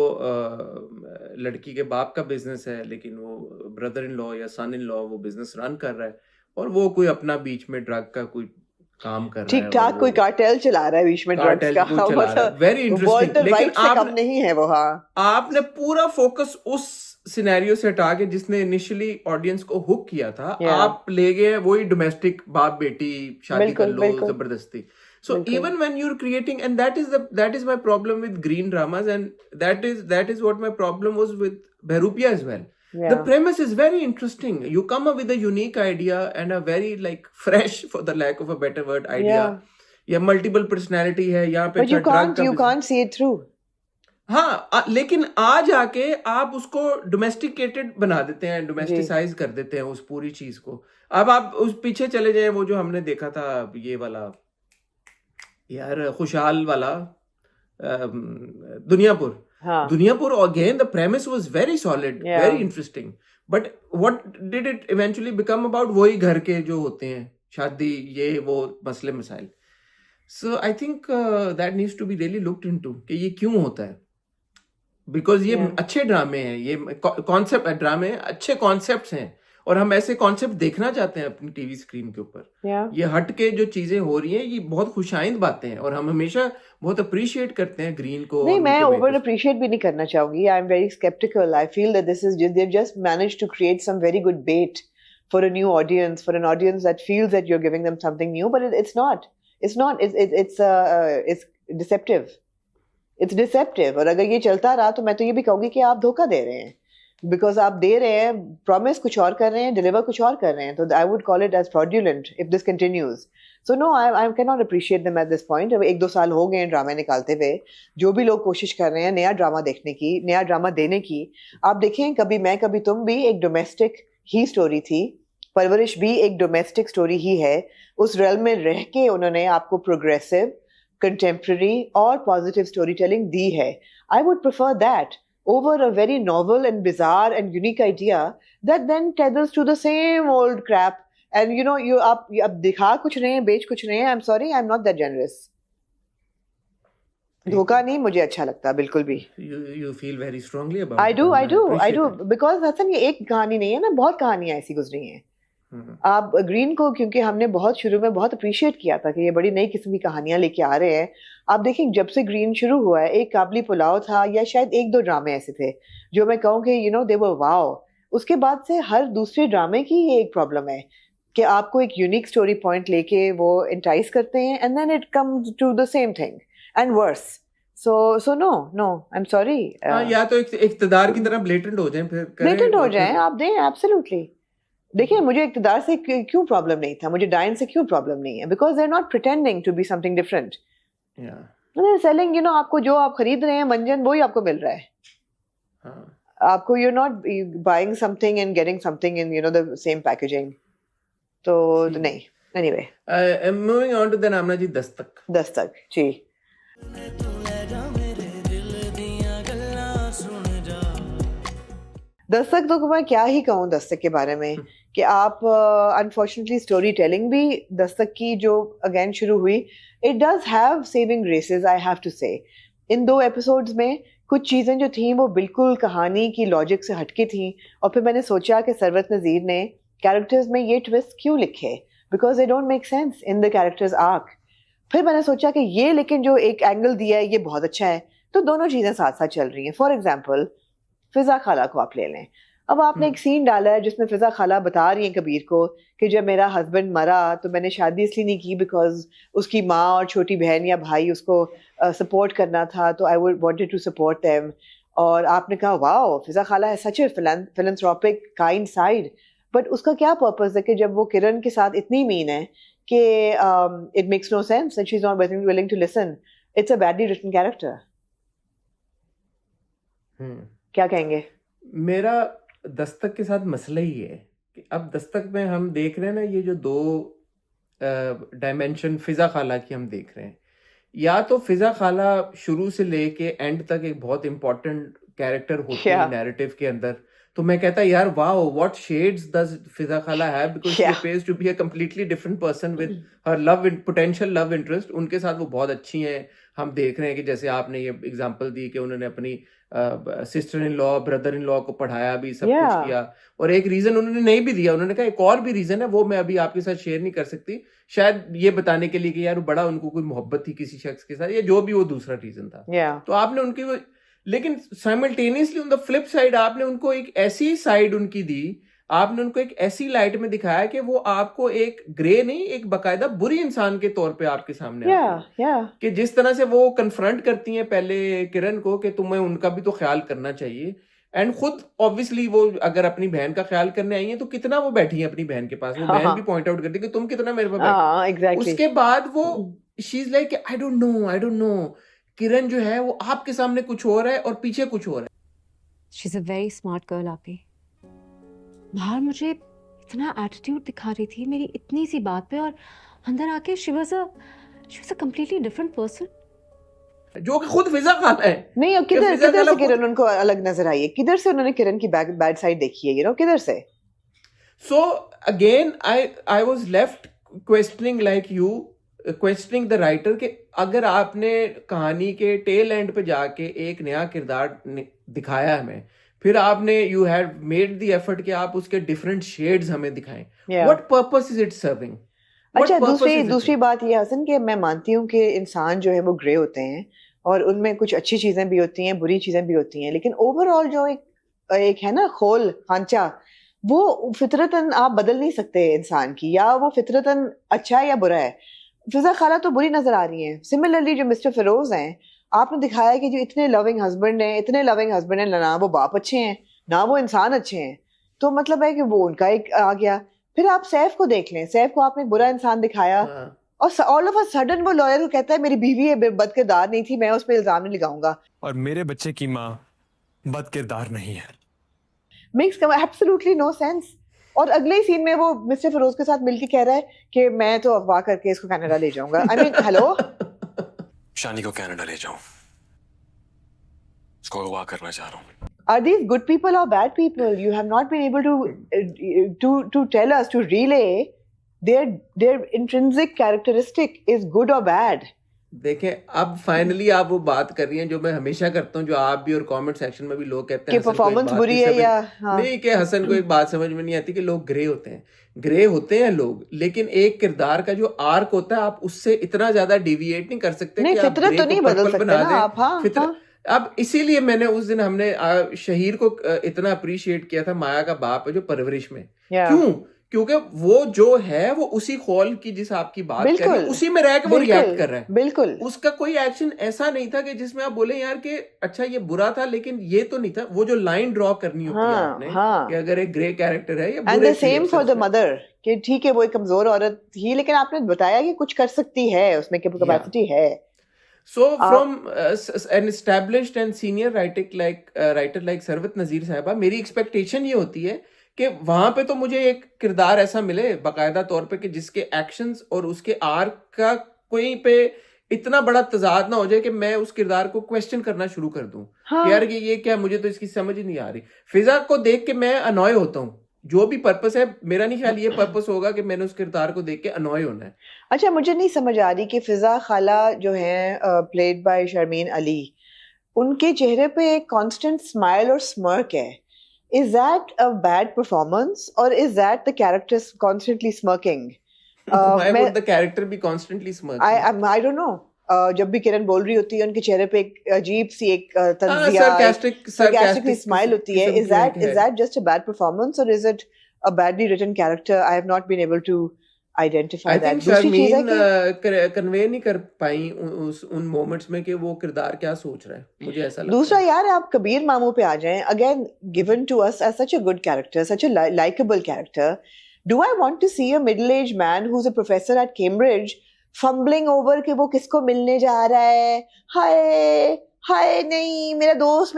लड़की के बाप का बिजनेस है, लेकिन वो ब्रदर इन लॉ या सन इन लॉ वो बिजनेस रन कर रहा है, और वो कोई अपना बीच में ड्रग का कोई काम कर रहा ठीक है, और ठाक कोई वो कार्टेल चला रहा है बीच में ड्रग्स कार्टेल का को चला रहा है, वेरी इंटरेस्टिंग। वॉल्टर लेकिन वाइट से कम आपने नहीं है वो। हाँ आपने पूरा फोकस उस सिनेरियो से हटा के जिसने इनिशियली ऑडियंस को हुक किया था, Yeah. आप ले गए वही डोमेस्टिक बाप बेटी शादी कर बिल्कुल लो बिल्कुल जबरदस्ती। सो बिल्कुल even when you are creating, and that is my problem with green dramas, and that is what my problem was with Behroopia as well. The Yeah. premise is very interesting. You come up with a unique idea and a very like fresh, for the lack of a better word, idea. Yeah. या multiple personality है यहाँ पे, But you drug can't का you can't see it through. हाँ लेकिन आज आके आप उसको डोमेस्टिकेटेड बना देते हैं, जी डोमेस्टिसाइज कर देते हैं उस पूरी चीज को. अब आप उस पीछे चले जाएं, वो जो हमने देखा था ये वाला यार खुशहाल वाला दुनियापुर. हाँ Duniyapur again the premise was very solid, Yeah. very interesting, but what did it eventually become about? वही घर के जो होते हैं, शादी, ये वो मसले मसाइल. So I think that needs to be really looked into कि ये क्यों होता है, बिकॉज ये Yeah. अच्छे ड्रामे हैं, ये कॉन्सेप्ट ड्रामे अच्छे कॉन्सेप्ट्स हैं, और हम ऐसे कॉन्सेप्ट देखना चाहते हैं अपनी टीवी स्क्रीन के ऊपर. Yeah. ये हट के जो चीजें हो रही हैं ये बहुत खुशाइंद बातें हैं, और हम हमेशा बहुत अप्रिशिएट करते हैं ग्रीन को नहीं और मैं उनके ओवर मेकर्स. अप्रिशिएट भी नहीं करना चाहूंगी. I am very sceptical. I feel that this is they've just managed to create some very good bait for a new audience, for an audience that feels that you're giving them something new, but it's not. It's not. It's deceptive. It's deceptive. और अगर ये चलता रहा तो मैं तो ये भी कहूंगी कि आप धोखा दे रहे हैं, बिकॉज आप दे रहे हैं, प्रॉमिस कुछ और कर रहे हैं, डिलीवर कुछ और कर रहे हैं. तो I would call it as fraudulent if this continues. So no, I can not appreciate them at this point. अब 1-2 साल हो गए हैं ड्रामे निकालते हुए. जो भी लोग कोशिश कर रहे हैं नया ड्रामा देखने की, नया ड्रामा देने की, आप देखें कभी मैं कभी तुम भी एक डोमेस्टिक ही स्टोरी थी, परवरिश भी एक डोमेस्टिक स्टोरी ही है. उस रेल में रह के उन्होंने आपको प्रोग्रेसिव, कंटेम्प्रेरी और पॉजिटिव स्टोरी टेलिंग दी है. I would prefer that over a very novel and bizarre and unique idea that then tethers to the same old crap. And you know, you अब दिखा कुछ रहे हैं, बेच कुछ रहे हैं. I'm sorry, I'm not that generous. धोखा नहीं मुझे अच्छा लगता बिल्कुल भी. You feel very strongly about I it, do, and I do, I appreciate do. it. Because Hasan ये एक कहानी नहीं है ना, बहुत कहानियां ऐसी गुजरी हैं. आप ग्रीन को क्योंकि हमने बहुत शुरू में बहुत अप्रिशिएट किया था कि ये बड़ी नई किस्म की कहानियां लेके आ रहे हैं. आप देखिए जब से ग्रीन शुरू हुआ है, एक काबली पुलाव था या शायद 1-2 ड्रामे ऐसे थे जो मैं कहूँ कि दे वर वाओ. उसके बाद से हर दूसरे ड्रामे की ये एक प्रॉब्लम है कि आपको एक यूनिक स्टोरी पॉइंट लेके वो इंटाइस करते हैं, and then it comes to the same thing and worse. So no I am sorry. हाँ, या तो इख्तिदार की तरह ब्लेटेंट हो जाएं, फिर करें, ब्लेटेंट हो और जाए फिर आप दें. एब्सोल्युटली. देखिए मुझे इक़्तिदार से क्यों प्रॉब्लम नहीं था, मुझे डाइन से क्यों प्रॉब्लम नहीं है, because they are not pretending to be something different. yeah, they are selling आपको जो आप खरीद रहे हैं मंजन वही आपको मिल रहा है. हाँ. आपको you are not buying something and getting something in the same packaging. तो नहीं. Anyway, moving on to the नामना जी, दस्तक. दस्तक जी. दस्तक तो मैं क्या ही कहूँ दस्तक के बारे में कि आप अनफॉर्चुनेटली स्टोरी टेलिंग भी दस्तक की जो अगेन शुरू हुई, it does have saving graces, I have to say. In 2 episodes में कुछ चीज़ें जो थी वो बिल्कुल कहानी की लॉजिक से हटके थी. और फिर मैंने सोचा कि सरवत नज़ीर ने कैरेक्टर्स में ये ट्विस्ट क्यों लिखे, because they don't make sense in the characters arc. फिर मैंने सोचा कि ये लेकिन जो एक एंगल दिया है ये बहुत अच्छा है. तो दोनों चीज़ें साथ साथ चल रही हैं. फॉर एग्जाम्पल फिजा खाला को आप ले लें. अब आपने एक सीन डाला है जिसमें फिजा खाला बता रही हैं कबीर को कि जब मेरा हस्बैंड मरा तो मैंने शादी इसलिए नहीं की बिकॉज उसकी माँ और छोटी बहन या भाई उसको सपोर्ट करना था, तो I would wanted to support them. और आपने कहा वाओ, फिजा खाला है such a philanthropic kind side. But उसका क्या पर्पस है कि जब वो किरण के साथ इतनी मीन है कि it makes no sense and she is not willing to listen. It's a badly written character. क्या कहेंगे? मेरा दस्तक के साथ मसला ही है कि अब दस्तक में हम देख रहे हैं ना, ये जो 2 डायमेंशन फिजा खाला की हम देख रहे हैं. या तो फिजा खाला शुरू से लेके एंड तक एक बहुत इंपॉर्टेंट कैरेक्टर होती है Yeah. नैरेटिव के अंदर, तो मैं कहता यार wow what shades does Fiza खाला have, because she Yeah. Appears to be a completely different person with her love potential love interest. उनके साथ वो बहुत अच्छी हैं। हम देख रहे हैं कि जैसे आपने ये एग्जांपल दी कि उन्होंने अपनी sister in law brother in law को पढ़ाया भी, सब कुछ Yeah. किया, और एक रीजन उन्होंने नहीं भी दिया। उन्होंने कहा एक और भी रीजन है, वो मैं अभी आपके साथ शेयर नहीं कर सकती, शायद ये बताने के लिए कि यार बड़ा उनको कोई मोहब्बत थी किसी शख्स के साथ, या जो भी वो दूसरा रीजन था। Yeah. तो आपने उनकी वो, लेकिन simultaneously on the flip side आपने उनको एक ऐसी साइड उनकी दी, आपने उनको एक ऐसी लाइट में दिखाया कि वो आपको एक ग्रे नहीं, एक बकायदा बुरी इंसान के तौर पे आपके सामने आती Yeah. है। Yeah. कि जिस तरह से वो कन्फ्रंट करती हैं पहले किरण को कि तुम्हें उनका भी तो ख्याल करना चाहिए, एंड खुद ऑब्वियसली वो अगर अपनी बहन का ख्याल करने आई है तो कितना वो बैठी है अपनी बहन के पास, वो बहन भी पॉइंट आउट करती है कि तुम कितना मेरे पास बैठी। Exactly. उसके बाद वो she is like I don't know Kiran जो है वो आपके सामने कुछ और है और पीछे कुछ और है। She is a very smart girl आपी। बाहर मुझे इतना एटीट्यूड दिखा रही थी मेरी इतनी सी बात पे, और अंदर आके she was a completely different person. जो कि खुद फिजा खान है। नहीं, और कि किधर फिजा किधर से खान किरण उनको अलग नजर आई है? किधर से उन्होंने किरण की बैड साइड देखी है, किधर से? So again, I was left questioning like you, questioning the writer कि अगर आपने कहानी के टेल एंड पे जाके एक नया किरदार दिखाया हमें, फिर आपने you had made the effort कि आप उसके different shades हमें दिखाएं, Yeah. what purpose is it serving? What अच्छा, purpose is it दूसरी serving? बात ये हसन कि मैं मानती हूँ कि इंसान जो है वो ग्रे होते हैं और उनमें कुछ अच्छी चीजें भी होती हैं, बुरी चीजें भी होती हैं, लेकिन ओवरऑल जो एक है ना खोल खांचा, वो फितरतन आप बदल नहीं सकते इंसान की, या वो फितरतन अच्छा है या बुरा है। फिजा खाला तो बुरी नजर आ रही हैं। सिमिलरली जो मिस्टर फिरोज हैं, आपने दिखाया कि जो इतने लविंग हस्बैंड हैं, ना वो बाप अच्छे हैं ना वो इंसान अच्छे हैं, तो मतलब है कि वो उनका एक आ गया। फिर आप सैफ को देख लें, सैफ को आपने एक बुरा इंसान दिखाया, हाँ। और ऑल ऑफ अ सडन वो लॉयर को कहता है मेरी बीवी बदकिरदार नहीं थी, मैं उस पर इल्जाम नहीं लगाऊंगा। और मेरे बच्चे की माँ बदकिरदार नहीं है। Makes absolutely no sense. और अगले ही सीन में वो मिस्टर फिरोज के साथ मिलके कह रहा है कि मैं तो अगवा करके इसको कनाडा ले जाऊंगा। आई मीन हेलो, शानी को कनाडा ले जाऊं, उसको अगवा करना चाह रहा हूँ। are these good people or bad people? You have not been able to tell us, to relay their intrinsic characteristic is good or bad. देखें, अब फाइनली आप वो बात कर रही हैं जो मैं हमेशा करता हूँ, जो आप भी और कमेंट सेक्शन में भी लोग कहते हैं कि परफॉर्मेंस बुरी है या हाँ। नहीं, कि हसन को एक बात समझ में नहीं आती कि लोग ग्रे होते हैं लोग, लेकिन एक किरदार का जो आर्क होता है आप उससे इतना ज्यादा डिविएट नहीं कर सकते नहीं, कि आप फितरत ग्रे तो को नहीं पर्पल बदल सकते बना ना दें। आप। हाँ, फितरत हाँ। अब इसीलिए मैंने उस दिन हमने शहीर को इतना अप्रिशिएट किया था, माया का बाप है जो परवरिश में। क्यों? क्योंकि वो जो है वो उसी खौल की जिस आपकी बात कर रही है उसी में रह के वो रिएक्ट कर रहा है। बिल्कुल, उसका कोई एक्शन ऐसा नहीं था कि जिसमें आप बोले यार कि अच्छा ये बुरा था, लेकिन ये तो नहीं था। वो जो लाइन ड्रॉ करनी होती है आपने कि अगर एक ग्रे कैरेक्टर है या and the same for the mother कि ठीक है वो एक कमजोर औरत थी, लेकिन आपने बताया कि कुछ कर सकती है, उसमें कैपेसिटी है। So from an established and senior writer like Sarwat नजीर साहिबा, मेरी एक्सपेक्टेशन ये होती है कि वहां पे तो मुझे एक किरदार ऐसा मिले बाकायदा तौर पे कि जिसके एक्शंस और उसके आर्क का कोई पे इतना बड़ा तजाद ना हो जाए कि मैं उस किरदार को क्वेश्चन करना शुरू कर दूं। हाँ। यार ये क्या, मुझे तो इसकी समझ ही नहीं आ रही। फिजा को देख के मैं अनॉय होता हूँ, जो भी पर्पस है, मेरा नहीं ख्याल ये पर्पस होगा कि मैंने उस किरदार को देख के अनॉय होना है। अच्छा, मुझे नहीं समझ आ रही कि फिजा खाला जो है प्लेड बाय शर्मीन अली, उनके चेहरे पे एक कांस्टेंट स्माइल और स्मर्क है। Is that a bad performance or is that the character constantly smirking? Why would the character be constantly smirking? I don't know. जब भी किरण बोल रही होती है उनके चेहरे पे एक अजीब सी एक तंजिया, sarcastic स्माइल होती है। Is that just a bad performance or is it a badly written character? I have not been able to identify I that. think Sharmeen convey नहीं कर पाई उन मोमेंट्स में कि वो किरदार क्या सोच रहा है, मुझे ऐसा लगता है। दूसरा यार, आप कबीर मामू पे आ जाएं, again given to us as such a good character, such a likable character. Do I want to see a middle-aged man who's a professor at Cambridge fumbling over कि वो किसको मिलने जा रहा है? हाय नहीं, मेरा दोस्त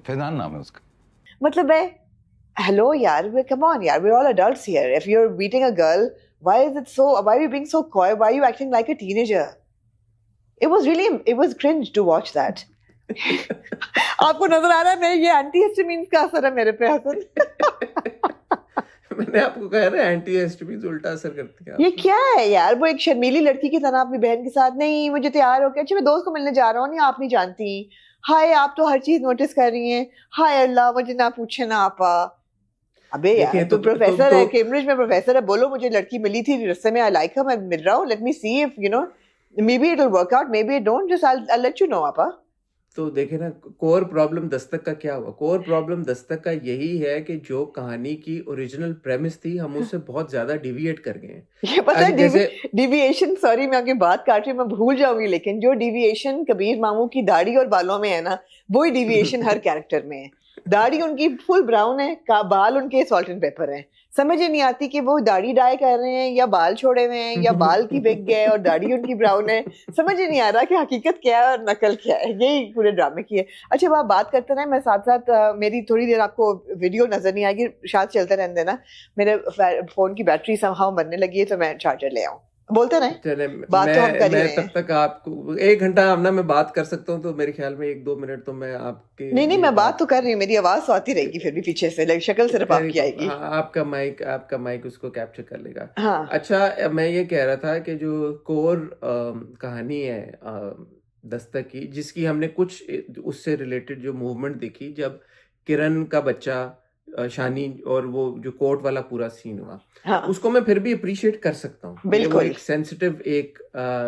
फैजान नाम है उसका। मतलब है हेलो यार, come on यार, we're all adults here. If you're meeting a girl, why are you being so coy? Why are you acting like a teenager? it was cringe to watch that. आपको नजर आ रहा है मैं ये antihistamines का असर है मेरे पे हसन? मैंने आपको कहा ना एंटीहिस्टामिन्स उल्टा असर करती है ये क्या है यार? वो एक शर्मीली लड़की की तरह अपनी बहन के साथ, नहीं मुझे तैयार होकर, अच्छा मैं दोस्त को मिलने जा रहा हूँ, नहीं आप नहीं जानती, हाय आप तो हर चीज नोटिस कर रही हैं, हाय अल्लाह मुझे ना पूछे ना आपा। अबे यार देखिए, तू प्रोफेसर है, कैम्ब्रिज में प्रोफेसर है, बोलो मुझे लड़की मिली थी रास्ते में, आई लाइक हर, मैं मिल रहा हूँ, let me see if you know maybe it will work out, maybe it don't, just I'll let you know आपा। तो देखे ना, कोर प्रॉब्लम दस्तक का क्या हुआ? कोर प्रॉब्लम दस्तक का यही है कि जो कहानी की ओरिजिनल प्रेमिस थी हम उससे बहुत ज्यादा डिविएट कर गए हैं। ये पता है जैसे डिविएशन, सॉरी मैं आपकी बात काट रही हूँ, मैं भूल जाऊंगी, लेकिन जो डिविएशन कबीर मामू की दाढ़ी और बालों में है ना, वही डिविएशन हर कैरेक्टर में है। दाढ़ी उनकी फुल ब्राउन है, बाल उनके सॉल्ट एंड पेपर हैं। समझ ही नहीं आती कि वो दाढ़ी डाई कर रहे हैं या बाल छोड़े हुए हैं या बाल की बिक गए और दाढ़ी उनकी ब्राउन है। समझ ही नहीं आ रहा कि हकीकत क्या है और नकल क्या है। यही पूरे ड्रामे की है। अच्छा अब आप बात करते रहे, मैं साथ साथ मेरी थोड़ी देर आपको वीडियो नजर नहीं आएगी, शायद चलते रहने देना। मेरे फोन की बैटरी समहाउ बनने लगी है तो मैं चार्जर ले आऊँ। बोलते रहे चले, बात तो हम कर ही रहे मैं तब तक आपको 1 घंटा ना मैं बात कर सकता हूँ, तो मेरे ख्याल में 1-2 मिनट तो मैं आपके नहीं मैं बात तो कर रही हूँ, मेरी आवाज तो आती रहेगी फिर भी पीछे से, लेकिन शक्ल सिर्फ आपकी आएगी। आपका माइक उसको कैप्चर कर लेगा। हाँ अच्छा मैं ये कह रहा था कि जो कोर कहानी है दस्तक की, जिसकी हमने कुछ उससे रिलेटेड जो मूवमेंट देखी, जब किरण का बच्चा शानी और वो जो कोर्ट वाला पूरा सीन हुआ, हाँ उसको मैं फिर भी अप्रिशिएट कर सकता हूँ। बिल्कुल। वो एक सेंसिटिव एक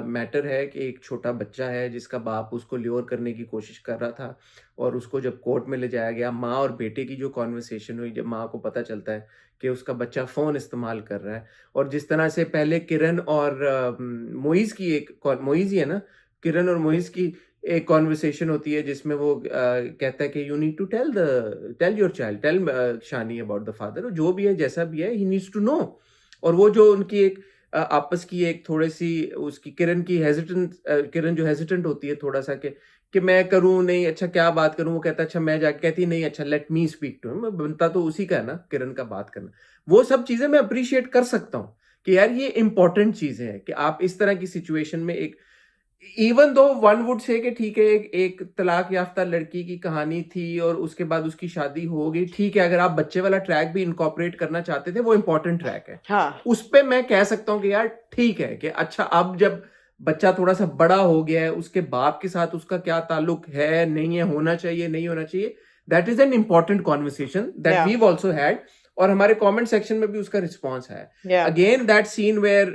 मैटर है कि एक छोटा बच्चा है जिसका बाप उसको ल्योर करने की कोशिश कर रहा था, और उसको जब कोर्ट में ले जाया गया, माँ और बेटे की जो कॉन्वर्सेशन हुई, जब माँ को पता चलता है कि उसका बच्चा फ़ोन इस्तेमाल कर रहा है, और जिस तरह से पहले किरण और मोइज़ की एक मोइज़ ही है ना, किरण और मोइज़ की एक कॉन्वर्सेशन होती है जिसमें वो कहता है कि you need to tell your child, tell Shani about the father, जो भी है जैसा भी है ही नीड्स टू नो। और वो जो उनकी एक आपस की एक थोड़ी सी उसकी किरण जो हेजिटेंट होती है थोड़ा सा कि मैं करूं नहीं, अच्छा क्या बात करूं, वो कहता अच्छा मैं जाके, कहती नहीं अच्छा let me speak to him, बनता तो उसी का है ना किरण का बात करना। वो सब चीजें मैं अप्रिशिएट कर सकता हूँ कि यार ये इंपॉर्टेंट चीजें हैं कि आप इस तरह की सिचुएशन में एक, even though one would say कि ठीक है एक तलाक याफ्ता लड़की की कहानी थी और उसके बाद उसकी शादी हो गई, ठीक है, अगर आप बच्चे वाला ट्रैक भी इनकॉर्पोरेट करना चाहते थे वो इंपॉर्टेंट ट्रैक है, हाँ उस पे मैं कह सकता हूँ कि यार ठीक है कि अच्छा अब जब बच्चा थोड़ा सा बड़ा हो गया है, उसके बाप के साथ उसका क्या ताल्लुक है, नहीं है, होना चाहिए नहीं होना चाहिए, that is an important conversation that we also had, और हमारे कमेंट सेक्शन में भी उसका रिस्पांस है। अगेन दैट सीन वेयर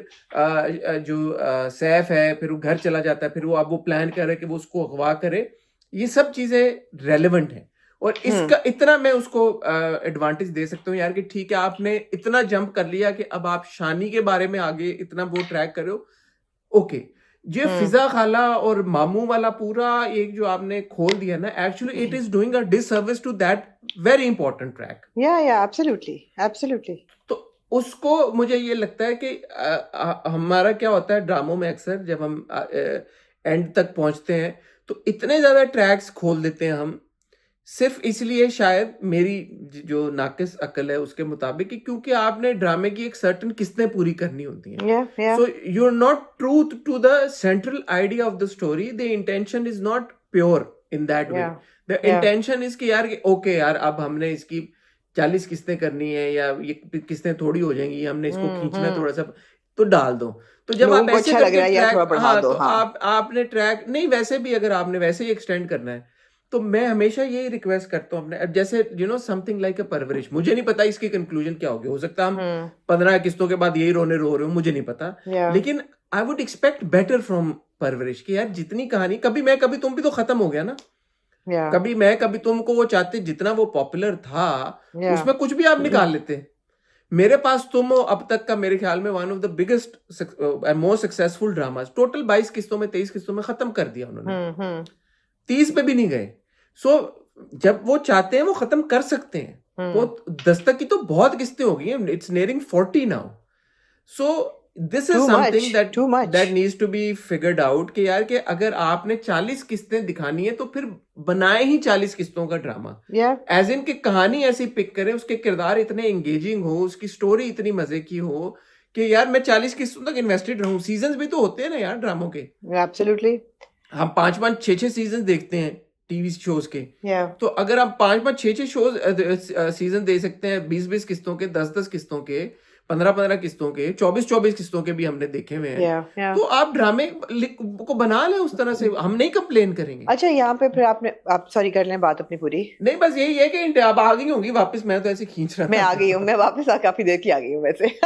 जो सैफ है फिर वो घर चला जाता है, फिर वो अब वो प्लान कर रहे कि वो उसको अगवा करे, ये सब चीजें रेलेवेंट हैं, और इसका इतना मैं उसको एडवांटेज दे सकता हूँ यार कि ठीक है आपने इतना जंप कर लिया कि अब आप शानी के बारे में आगे इतना वो ट्रैक कर रहे हो, ओके। जो फिजा खाला और मामू वाला पूरा एक जो आपने खोल दिया ना, actually it is doing a disservice to that very important track. Yeah absolutely. तो उसको मुझे ये लगता है कि हमारा क्या होता है ड्रामों में, अक्सर जब हम एंड तक पहुंचते हैं तो इतने ज्यादा ट्रैक्स खोल देते हैं हम, सिर्फ इसलिए शायद मेरी जो नाकिस अकल है उसके मुताबिक कि क्योंकि आपने ड्रामे की एक सर्टेन किस्तें पूरी करनी होती हैं। So you are not truth to the central idea of the story, the intention is not pure in that way. The intention is कि यार ओके यार अब हमने इसकी 40 किस्तें करनी है या ये किस्तें थोड़ी हो जाएंगी, हमने इसको खींचना थोड़ा सा तो डाल दो। तो जब आप ऐसे करके ट्रैक, हाँ तो आपने ट्रैक नहीं, वैसे भी अगर आपने वैसे ही एक्सटेंड करना है तो मैं हमेशा यही रिक्वेस्ट करता हूँ अपने, जैसे यू नो समथिंग लाइक अ परवरिश, मुझे नहीं पता इसकी कंक्लूजन क्या होगी, हो सकता है हम 15 किस्तों के बाद यही रो रहे हो, मुझे नहीं पता, लेकिन आई वुड एक्सपेक्ट बेटर फ्रॉम परवरिश कि यार जितनी कहानी कभी तुम भी तो खत्म हो गया ना, कभी तुमको वो चाहते जितना वो पॉपुलर था उसमें कुछ भी आप निकाल लेते। मेरे पास तुम हो अब तक का मेरे ख्याल में one of the biggest and most successful dramas, total 22 किस्तों में 23 किस्तों में खत्म कर दिया उन्होंने, 30 पे भी नहीं गए। सो जब वो चाहते हैं वो खत्म कर सकते हैं। वो दस्तक की तो बहुत किस्तें हो गई हैं, it's nearing 40 now. So this is something that needs to be figured out कि यार कि अगर आपने 40 किस्तें दिखानी है तो फिर बनाए ही 40 किस्तों का ड्रामा, एज इन की कहानी ऐसी पिक करे, उसके किरदार इतने एंगेजिंग हो, उसकी स्टोरी इतनी मजे की हो कि यार मैं 40 किस्तों तक इन्वेस्टेड रहूं। सीजन्स भी तो होते हैं ना यार ड्रामों के, एब्सोल्युटली, हम 5-5 6-6 सीजन देखते हैं टीवी शोज के। या तो अगर आप 5-5 6-6 शोज सीजन दे सकते हैं, 20-20 किस्तों के, 10-10 किस्तों के, 15-15 किस्तों के, 24-24 किस्तों के भी हमने देखे हुए हैं, या तो आप ड्रामे को बना लें उस तरह से, हम नहीं कंप्लेन करेंगे। अच्छा, यहाँ पे फिर आप सॉरी कर लें बात अपनी पूरी। नहीं, बस यही है कि आप आ गई होंगी वापस, मैं तो ऐसे खींच रहा था। मैं आ गई हूँ, मैं वापस काफी देर की आ गई हूँ वैसे।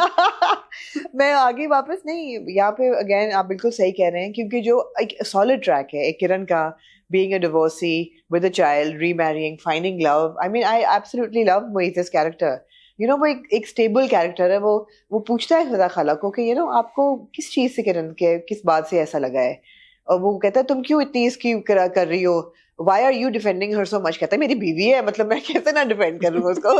मैं आ गई वापस। नहीं, यहाँ पे अगेन आप बिल्कुल सही कह रहे हैं, क्योंकि जो एक सॉलिड ट्रैक है एक किरण का, being a divorcee with a child, remarrying, finding love. I mean, I absolutely love Mohita's character. You know, वो एक स्टेबल कैरेक्टर है। वो पूछता है फिजा खाला को कि आपको किस चीज से किरण के किस बात से ऐसा लगा है, और वो कहता है तुम क्यों इतनी इसकी कर रही हो, why are you defending her so much? कहता है मेरी बीवी है, मतलब मैं कैसे ना डिफेंड करूँ उसको।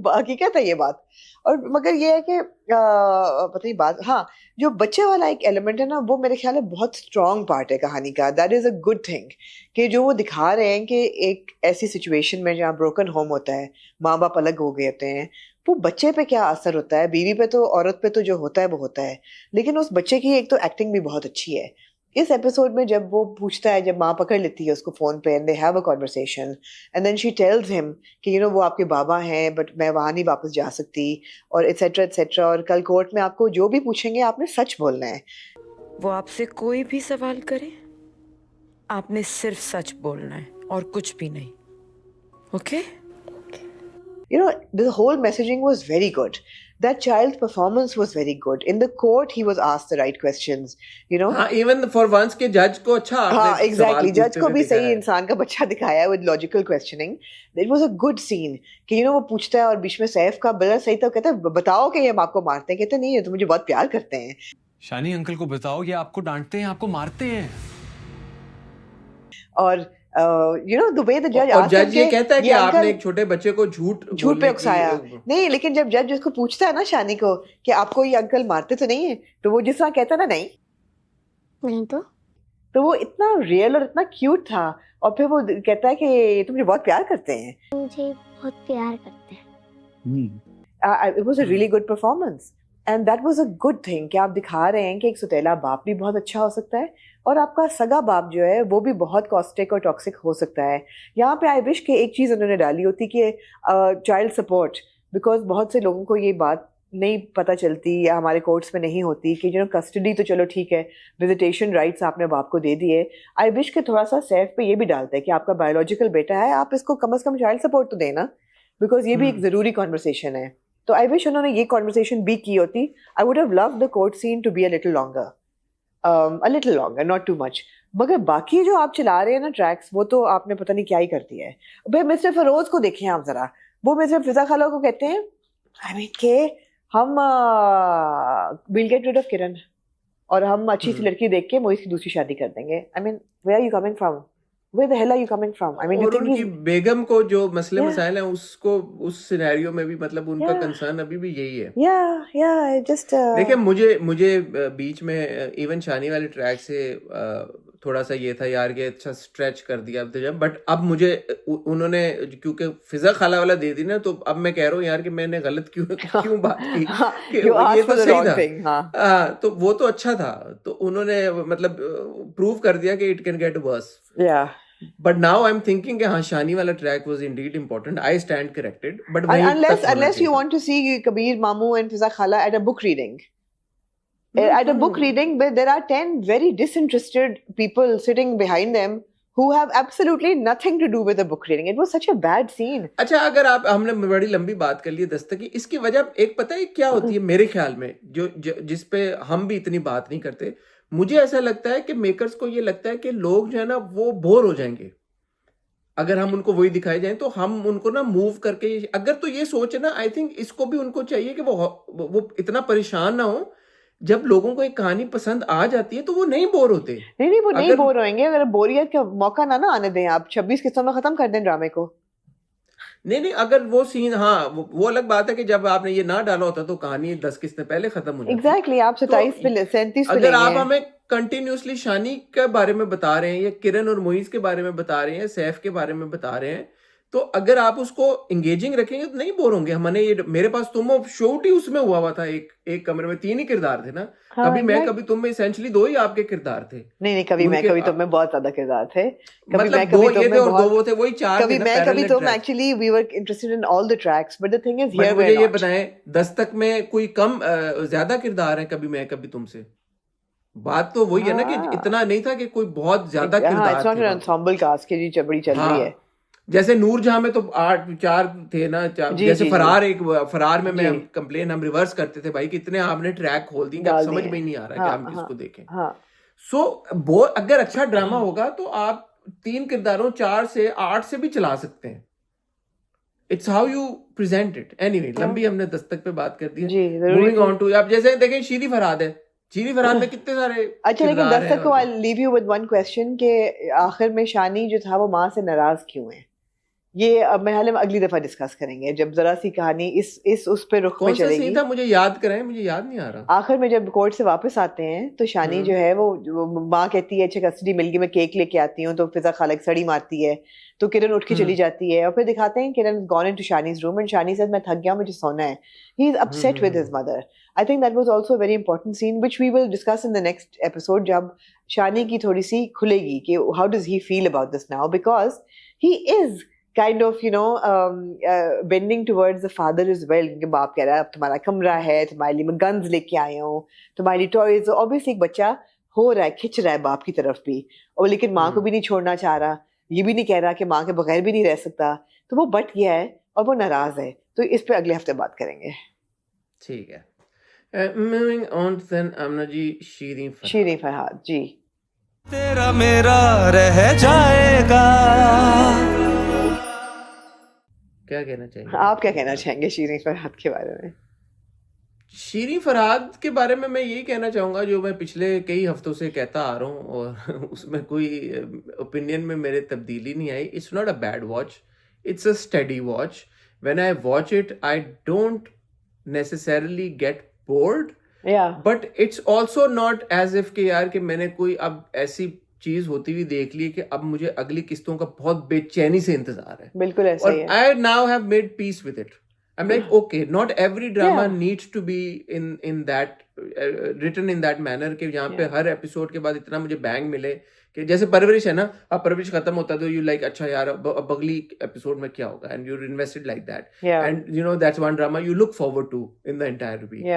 हकीकत है ये बात। और मगर ये है कि पता नहीं बात, हाँ, जो बच्चे वाला एक एलिमेंट है ना, वो मेरे ख्याल है बहुत स्ट्रॉन्ग पार्ट है कहानी का। That is a good thing कि जो वो दिखा रहे हैं कि एक ऐसी सिचुएशन में जहाँ ब्रोकन होम होता है, माँ बाप अलग हो गए होते हैं, वो बच्चे पे क्या असर होता है, बीवी पे तो, औरत पे तो जो होता है वो होता है, लेकिन उस बच्चे की एक तो एक्टिंग भी बहुत अच्छी है। इस एपिसोड में जब वो पूछता है, जब माँ पकड़ लेती है उसको फोन पे, and they have a conversation, and then she tells him कि वो आपके बाबा हैं, बट मैं वहाँ नहीं वापस जा सकती, और एटसेट्रा एटसेट्रा, और कल कोर्ट में आपको जो भी पूछेंगे आपने सच बोलना है। वो आपसे कोई भी सवाल करे, आपने सिर्फ सच बोलना है और कुछ भी नहीं। Okay? The whole messaging was very good. That child's performance was very good. In the court, he was asked the right questions. हाँ, even for once के जज को अच्छा हाँ, आपने exactly. सवाल जज पूछते को हुए भी दिखाया सही है। इंसान का बच्चा दिखाया है with logical questioning. It was a good scene कि वो पूछता है, और बीच में सैफ का बड़ा सही था, कहता है बताओ कि ये हम आपको मारते हैं, कहते नहीं है तो मुझे बहुत प्यार करते हैं। शानी अंकल को बताओ, ये आपको डांटते हैं, आपको मारते हैं। और the way the judge और asked जज him ये कि कहता है कि ये आपने uncle एक छोटे बच्चे को झूठ पे बोलने उकसाया। नहीं, लेकिन जब जज उसको पूछता है ना शानी को कि आपको ये अंकल मारते तो नहीं है, तो वो जिस तरह कहता है ना नहीं तो वो इतना रियल और इतना क्यूट था। और फिर वो कहता है कि तुम मुझे बहुत प्यार करते हैं। मुझे बहुत प्यार करते हैं। It was a really good performance and that was a good thing कि आप दिखा रहे हैं कि एक सौतेला बाप भी बहुत अच्छा हो सकता है, और आपका सगा बाप जो है वो भी बहुत कॉस्टिक और टॉक्सिक हो सकता है। यहाँ पे आई विश कि एक चीज़ उन्होंने डाली होती कि चाइल्ड सपोर्ट, बिकॉज बहुत से लोगों को ये बात नहीं पता चलती या हमारे कोर्ट्स में नहीं होती कि कस्टडी तो चलो ठीक है, विजिटेशन राइट्स आपने बाप को दे दिए। आई विश कि थोड़ा सा सैफ पे ये भी डालता है कि आपका बायोलॉजिकल बेटा है, आप इसको कम से कम चाइल्ड सपोर्ट तो देना, बिकॉज ये भी एक ज़रूरी कॉन्वर्सेशन है। तो आई विश उन्होंने ये कॉन्वर्सेशन भी की होती। I would have loved the court scene to be a little longer, not too much. मगर बाकी जो आप चला रहे हैं ना ट्रैक्स, वो तो आपने पता नहीं क्या ही कर दिया है। भाई मिस्टर फरोज को देखें आप जरा, वो मिस्टर फिजा खाला को कहते हैं आई मीन के हम विल गेट रिड ऑफ किरण और हम अच्छी सी लड़की देख के मोहित की दूसरी शादी कर देंगे। I mean where are you coming from? Where the hell are you coming from? I mean, और उनकी बेगम को जो मसले Yeah. मसाइल हैं उसको उस सिनेरियो में भी मतलब उनका Yeah. कंसर्न अभी भी यही है। yeah, just देखिए मुझे बीच में इवन शानी वाले ट्रैक से थोड़ा सा ये था यार कि अच्छा स्ट्रेच कर दिया अब तो, बट अब मुझे उन्होंने क्योंकि फिजा खाला वाला दे दी ना, तो अब मैं कह रहा हूँ यार कि मैंने गलत क्यों बात की कि You asked ये for तो the सही wrong था। thing, हाँ। तो वो तो अच्छा था, तो उन्होंने मतलब प्रूव कर दिया कि it can get worse. Yeah. But now I'm thinking कि हाँ शानी वाला track was indeed important. I stand corrected. But वहीं Unless तक होना you चाहिए want to see Kabir Mamu and Fiza Khala at a book reading. At a book reading, where there are 10 very disinterested people sitting behind them who have absolutely nothing to do with the book reading. It was such a bad scene. अच्छा, अगर आप हमने बड़ी लंबी बात कर ली दस्तक की, इसकी वजह एक पता है क्या होती है मेरे ख्याल में, जिस पे हम भी इतनी बात नहीं करते। मुझे ऐसा लगता है कि मेकर्स को ये लगता है कि लोग जो है ना वो बोर हो जाएंगे अगर हम उनको वही दिखाए जाएं, तो हम उनको ना मूव करके अगर तो ये सोच है ना, आई थिंक इसको भी उनको चाहिए कि वो इतना परेशान ना हो। जब लोगों को एक कहानी पसंद आ जाती है तो वो नहीं बोर होते। नहीं, वो नहीं अगर- बोर होंगे अगर बोरियत का मौका ना आने दें। आप 26 किस्तों में खत्म कर दें ड्रामे को। नहीं, अगर वो सीन, हाँ वो अलग बात है कि जब आपने ये ना डाला होता तो कहानी 10 किस्तें पहले खत्म हो जाती। एग्जैक्टली, आप 27 पे 37 पे अगर आप लेंगे। हमें कंटिन्यूसली शानी के बारे में बता रहे हैं या किरण और मोइज के बारे में बता रहे हैं, सैफ के बारे में बता रहे हैं, तो अगर आप उसको एंगेजिंग रखेंगे तो नहीं बोर होंगे। हमने ये मेरे पास तुम शूट ही उसमें हुआ था, एक कमरे में 3 ही किरदार थे ना, हाँ, कभी मैं exact- कभी तुम में इसेंशियली 2 ही आपके किरदार थे। नहीं कभी मैं उनके कभी तुम में बहुत ज्यादा किरदार थे, कभी मतलब मैं 2 कभी ये तुम थे में और 2 बहुत, वो थे, वही 4 कभी थे ना मैं कभी पैरेलल तुम, track. Actually we were interested in all the tracks, but the thing is but here मुझे वी ये आर नॉट। बताएं, दस्तक में कोई कम ज्यादा किरदार है कभी मैं कभी तुमसे? बात तो वही है ना कि हाँ इतना नहीं था कि कोई बहुत ज्यादा हाँ, इट्स किरदार नॉट थे एन वहां पे। एंसेम्बल कास्ट की जी चबड़ी चल रही है। हाँ, जैसे नूरजहां में तो 4 थे ना, जी जैसे जी जी फरार में जी हम कंप्लेन हम रिवर्स करते थे भाई, कितने आपने ट्रैक खोल दिए कि अब डाल समझ दिए में ही हैं। नहीं आ रहा कि हाँ हम हाँ किसको देखें। हाँ सो वो अगर अच्छा ड्रामा होगा तो आप 3 किरदारों 4 से 8 से भी चला सकते हैं। It's how you present it. Anyway, लंबी हमने दस्तक पे बात कर दी है। जी जरूरी मूविंग थी। ऑन टू, आप जैसे देखें शीरी फरहाद है, शीरी फरहाद में कितने सारे अच्छा लेकिन किरदार हैं दस्तक को और I leave you with one question के आखिर में शानी जो था वो माँ से नाराज क्यों है? ये अब मैं हाल अगली दफा डिस्कस करेंगे जब जरा सी कहानी इस उस पे रुख में कौन सा चलेगी। सीन था मुझे याद कराएं, मुझे याद नहीं आ रहा। आखिर में जब कोर्ट से वापस आते हैं तो शानी जो है वो माँ कहती है अच्छा कस्टडी मिल गई, मैं केक लेके आती हूँ, तो फिजा खाला की सड़ी मारती है, तो किरण उठ के चली जाती है और फिर दिखाते हैं Kiran gone into Shani's room and Shani said मैं थक गया, मुझे सोना है। He is upset with his mother. I think that was also a very important scene which we will discuss in the next episode, जब शानी की थोड़ी सी खुलेगी कि how does he feel about this now, because he is kind of bending towards the father as well, क्योंकि बाप कह रहा है अब तुम्हारा कमरा है, तुम्हारे लिए मैं गन्स लेके आया हूँ, तुम्हारी टॉयज। ऑब्वियसली एक बच्चा हो रहा है, खिंच रहा है बाप की तरफ भी, और लेकिन माँ को भी नहीं छोड़ना चाह रहा, ये भी नहीं कह रहा कि माँ के बगैर भी नहीं रह सकता, तो वो बट गया है और वो नाराज है। तो इस पे अगले हफ्ते बात करेंगे। ठीक है, मूविंग ऑन देन आमना जी, शीरीन फरहाद जी। तेरा मेरा रह जाएगा। क्या कहना चाहिए? आप क्या कहना चाहेंगे शीरीन फरहाद के बारे में? शीरीन फरहाद के बारे में मैं यही कहना चाहूंगा जो मैं पिछले कई हफ्तों से कहता आ रहा हूँ, और उसमें कोई ओपिनियन में मेरे तब्दीली नहीं आई। It's not a bad watch, it's a study watch. When I watch it I don't necessarily get bored, but it's also not as if कि यार कि मैंने कोई अब ऐसी चीज होती हुई देख ली कि अब मुझे अगली किस्तों का बहुत बेचैनी से इंतजार है। बिल्कुल ऐसा और ही है। I now have made peace with it. I'm like, okay, not every drama needs to be in that written in that manner कि जहाँ पे हर एपिसोड के बाद इतना मुझे बैंग मिले कि जैसे परवरिश है ना, अब परवरिश खत्म होता है तो यू लाइक अच्छा यार अब अगली एपिसोड में क्या होगा, and you're invested like that, and you know that's one drama you look forward to in the entire week.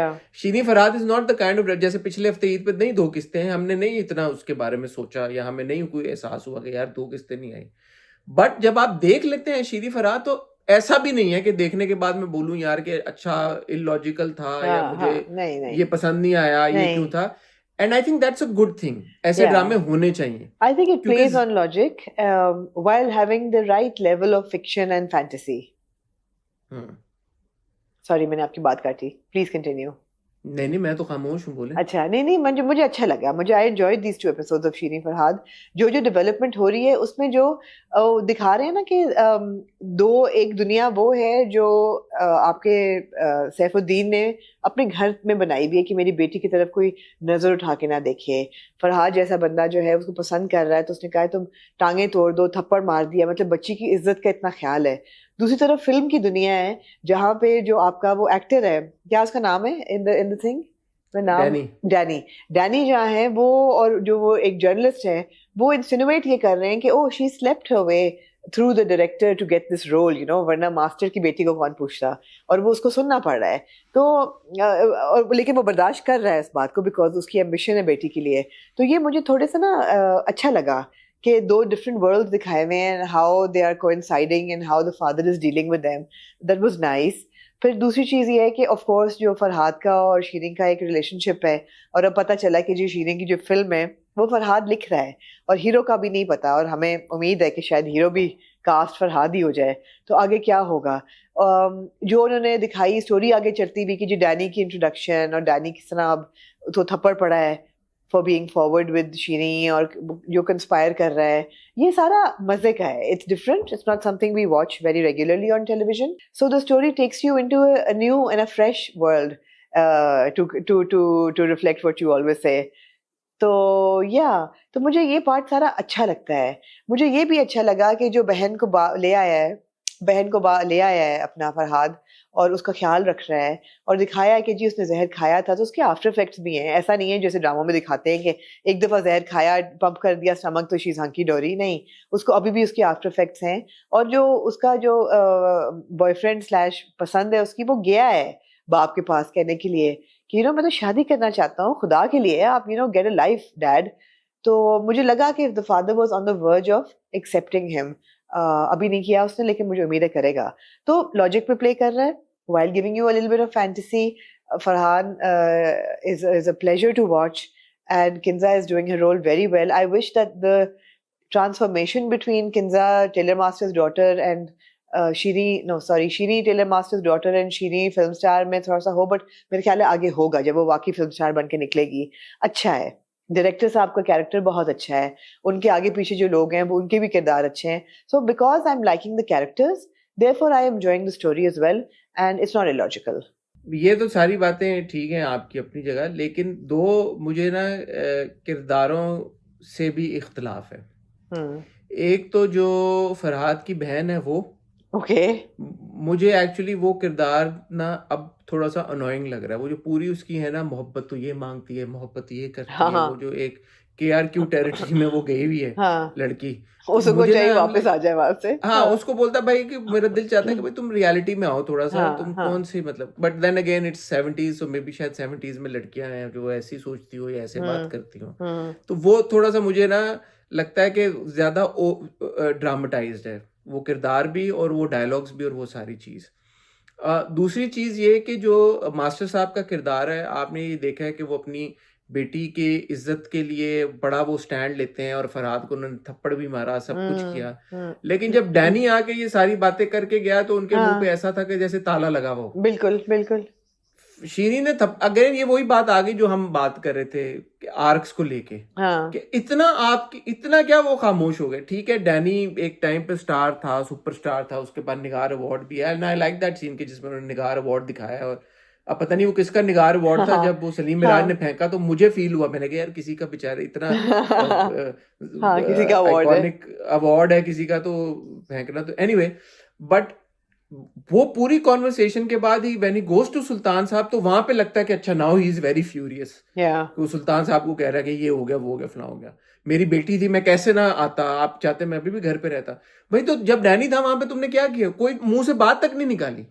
Shireen Farhad is not the kind of, जैसे पिछले हफ्ते ईद पे नहीं 2 किस्तें हैं, हमने नहीं इतना उसके बारे में सोचा या हमें नहीं कोई एहसास हुआ कि यार 2 किस्तें नहीं आई, बट जब आप देख लेते हैं शीरीन फरहाद तो ऐसा भी नहीं है कि देखने के बाद मैं बोलूं यार कि अच्छा इलॉजिकल था या मुझे नहीं। ये पसंद नहीं आया, ये क्यों था। And I think that's a good thing, ऐसे ड्रामे होने चाहिए। I think it plays on logic while having the right level of fiction and fantasy. Sorry मैंने आपकी बात काटी, प्लीज कंटिन्यू। नहीं मैं तो खामोश हूँ, बोले। अच्छा नहीं मुझे अच्छा लगा, मुझे I enjoyed these 2 episodes of Shireen Farhad. जो डेवलपमेंट हो रही है उसमें जो दिखा रहे हैं ना कि एक दुनिया वो है जो आपके सैफुद्दीन ने अपने घर में बनाई भी है कि मेरी बेटी की तरफ कोई नजर उठा के ना देखे। फरहाद जैसा बंदा जो है उसको पसंद कर रहा है तो उसने कहा तुम टांगे तोड़ दो, थप्पड़ मार दिया, मतलब बच्ची की इज्जत का इतना ख्याल है। दूसरी तरफ फिल्म की दुनिया है जहाँ पे जो आपका वो एक्टर है, क्या उसका नाम है इन द थिंग, डैनी जहाँ है वो, और जो वो एक जर्नलिस्ट है वो इंसिनुएट ये कर रहे हैं कि oh she slept her way through the director to get this role, you know, वरना मास्टर की बेटी को कौन पूछता, और वो उसको सुनना पड़ रहा है। तो और लेकिन वो बर्दाश्त कर रहा है इस बात को बिकॉज उसकी एम्बिशन है बेटी के लिए। तो ये मुझे थोड़े सा ना अच्छा लगा कि 2 डिफरेंट वर्ल्ड्स दिखाए हुए हैं, how they are coinciding and how the father is dealing with them, that was nice. फिर दूसरी चीज़ ये है कि ऑफ कोर्स जो फरहाद का और शीरीन का एक रिलेशनशिप है, और अब पता चला कि जो शीरीन की जो फिल्म है वो फरहाद लिख रहा है और हीरो का भी नहीं पता, और हमें उम्मीद है कि शायद हीरो भी कास्ट फरहाद ही हो जाए। तो आगे क्या होगा, जो उन्होंने दिखाई स्टोरी आगे चलती भी कि जो डैनी की इंट्रोडक्शन और डैनी किस तरह अब तो थप्पड़ पड़ा है for being forward with Shireen और जो कंस्पायर कर रहा है, ये सारा मजे का है। It's different, it's not something we watch very regularly on television, so the story takes you into a new and a fresh world to reflect what you always say. तो तो मुझे ये पार्ट सारा अच्छा लगता है। मुझे ये भी अच्छा लगा कि जो बहन को ले आया है बहन को ले आया है अपना फरहाद और उसका ख्याल रख रहा है और दिखाया है कि जी उसने जहर खाया था तो उसके आफ्टर इफेक्ट्स भी हैं। ऐसा नहीं है जैसे ड्रामों में दिखाते हैं कि एक दफ़ा जहर खाया पंप कर दिया स्टमक तो शीज हंकी डोरी, नहीं, उसको अभी भी उसके आफ्टर इफेक्ट्स हैं। और जो उसका जो बॉयफ्रेंड स्लैश पसंद है उसकी, वो गया है बाप के पास कहने के लिए कि मैं तो शादी करना चाहता हूँ, खुदा के लिए आप गेट अ लाइफ डैड। तो मुझे लगा कि the father was on the verge of accepting him. अभी नहीं किया उसने, लेकिन मुझे उम्मीद है करेगा। तो लॉजिक पे प्ले कर रहा है while giving you a little bit of fantasy. Farhan is a pleasure to watch, and Kinza is doing her role very well. I wish that the transformation between Kinza Taylor Master's daughter and Shiri Taylor Master's daughter and Shiri film star में थोड़ा सा हो, but मेरे ख्याल है आगे होगा जब वो वाकई फिल्म स्टार बन के निकलेगी। अच्छा है, डायरेक्टर साहब का कैरेक्टर बहुत अच्छा है, उनके आगे पीछे जो लोग हैं वो उनके भी किरदार अच्छे हैं। So because I am liking the characters, therefore I am enjoying the story as well, and it's not illogical. ये तो सारी बातें ठीक हैं आपकी अपनी जगह, लेकिन दो मुझे ना किरदारों से भी इख्तलाफ है। एक तो जो फरहाद की बहन है वो मुझे एक्चुअली वो किरदार ना अब थोड़ा सा अनोइंग लग रहा है। वो जो पूरी उसकी है ना, मोहब्बत तो ये मांगती है, मोहब्बत ये करती है, वो जो एक KRQ टेरिटरी में वो गई हुई है लड़की, उसको चाहिए वापस आ जाए वहां से। उसको बोलता है भाई कि मेरा दिल चाहता है कि भाई तुम रियलिटी में आओ थोड़ा सा, तुम कौन सी मतलब, but then again it's 70s, so maybe शायद 70s में लड़कियां हैं जो ऐसी सोचती हो या ऐसे बात करती हो, तो वो थोड़ा सा मुझे ना लगता है कि ज्यादा ड्रामेटाइज्ड है वो किरदार भी और वो डायलॉग्स भी और वो सारी चीज। दूसरी चीज ये कि जो मास्टर साहब का किरदार है, आपने ये देखा है कि वो अपनी बेटी के इज्जत के लिए बड़ा वो स्टैंड लेते हैं और फरहाद को उन्होंने थप्पड़ भी मारा, सब कुछ किया, लेकिन जब डैनी आके ये सारी बातें करके गया तो उनके मुंह पे ऐसा था कि जैसे ताला लगा हो। बिल्कुल बिल्कुल। शीरी ने अगेन ये वही बात आ गई जो हम बात कर रहे थे कि आर्क्स को लेके, कि इतना क्या वो खामोश हो गए। ठीक है, डैनी एक टाइम पे स्टार था, सुपरस्टार था, उसके पास निगार अवार्ड भी है, and I like that scene के जिसमें उन्होंने निगार अवार्ड दिखाया। और अब पता नहीं वो किसका निगार अवार्ड था, जब वो सलीम मिराज ने फेंका तो मुझे फील हुआ, मैंने कहा यार किसी का बेचारे इतना किसी का आइकॉनिक अवार्ड है किसी का, तो फेंकना तो एनीवे। बट वो पूरी कॉन्वर्सेशन के बाद he when he goes to सुल्तान साहब, तो वहां पे लगता है कि अच्छा now he is very furious. वो सुल्तान साहब को कह रहा है कि ये हो गया, वो हो गया, फलां हो गया, मेरी बेटी थी, मैं कैसे ना आता, आप चाहते मैं अभी भी घर पे रहता। भाई तो जब डैनी था वहां पे तुमने क्या किया, कोई मुंह से बात तक नहीं निकाली।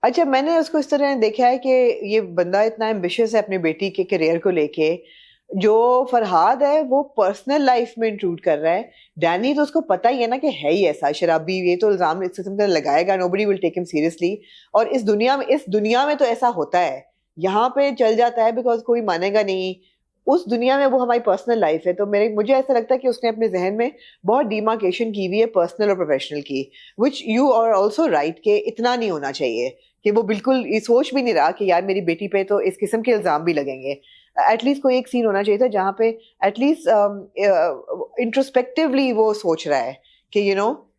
अच्छा, मैंने उसको इस तरह देखा है कि ये बंदा इतना एम्बिशियस है अपनी बेटी के करियर को लेके। जो फरहाद है वो पर्सनल लाइफ में इंट्रूड कर रहा है। डैनी तो उसको पता ही है ना कि है ही ऐसा शराबी, ये तो इल्जाम इस किस्म का लगाएगा, nobody will take him seriously. और इस दुनिया में तो ऐसा होता है, यहाँ पे चल जाता है बिकॉज कोई मानेगा नहीं। उस दुनिया में वो हमारी पर्सनल लाइफ है। तो मुझे ऐसा लगता है कि उसने अपने जहन में बहुत डिमार्केशन की हुई है पर्सनल और प्रोफेशनल की, which you are also right के इतना नहीं होना चाहिए कि वो बिल्कुल ये सोच भी नहीं रहा कि यार मेरी बेटी पे तो इस किस्म के इल्जाम भी लगेंगे। एटलीस्ट कोई एक सीन होना चाहिए था जहाँ पे एटलीस्ट इंट्रोस्पेक्टिवली वो सोच रहा है कि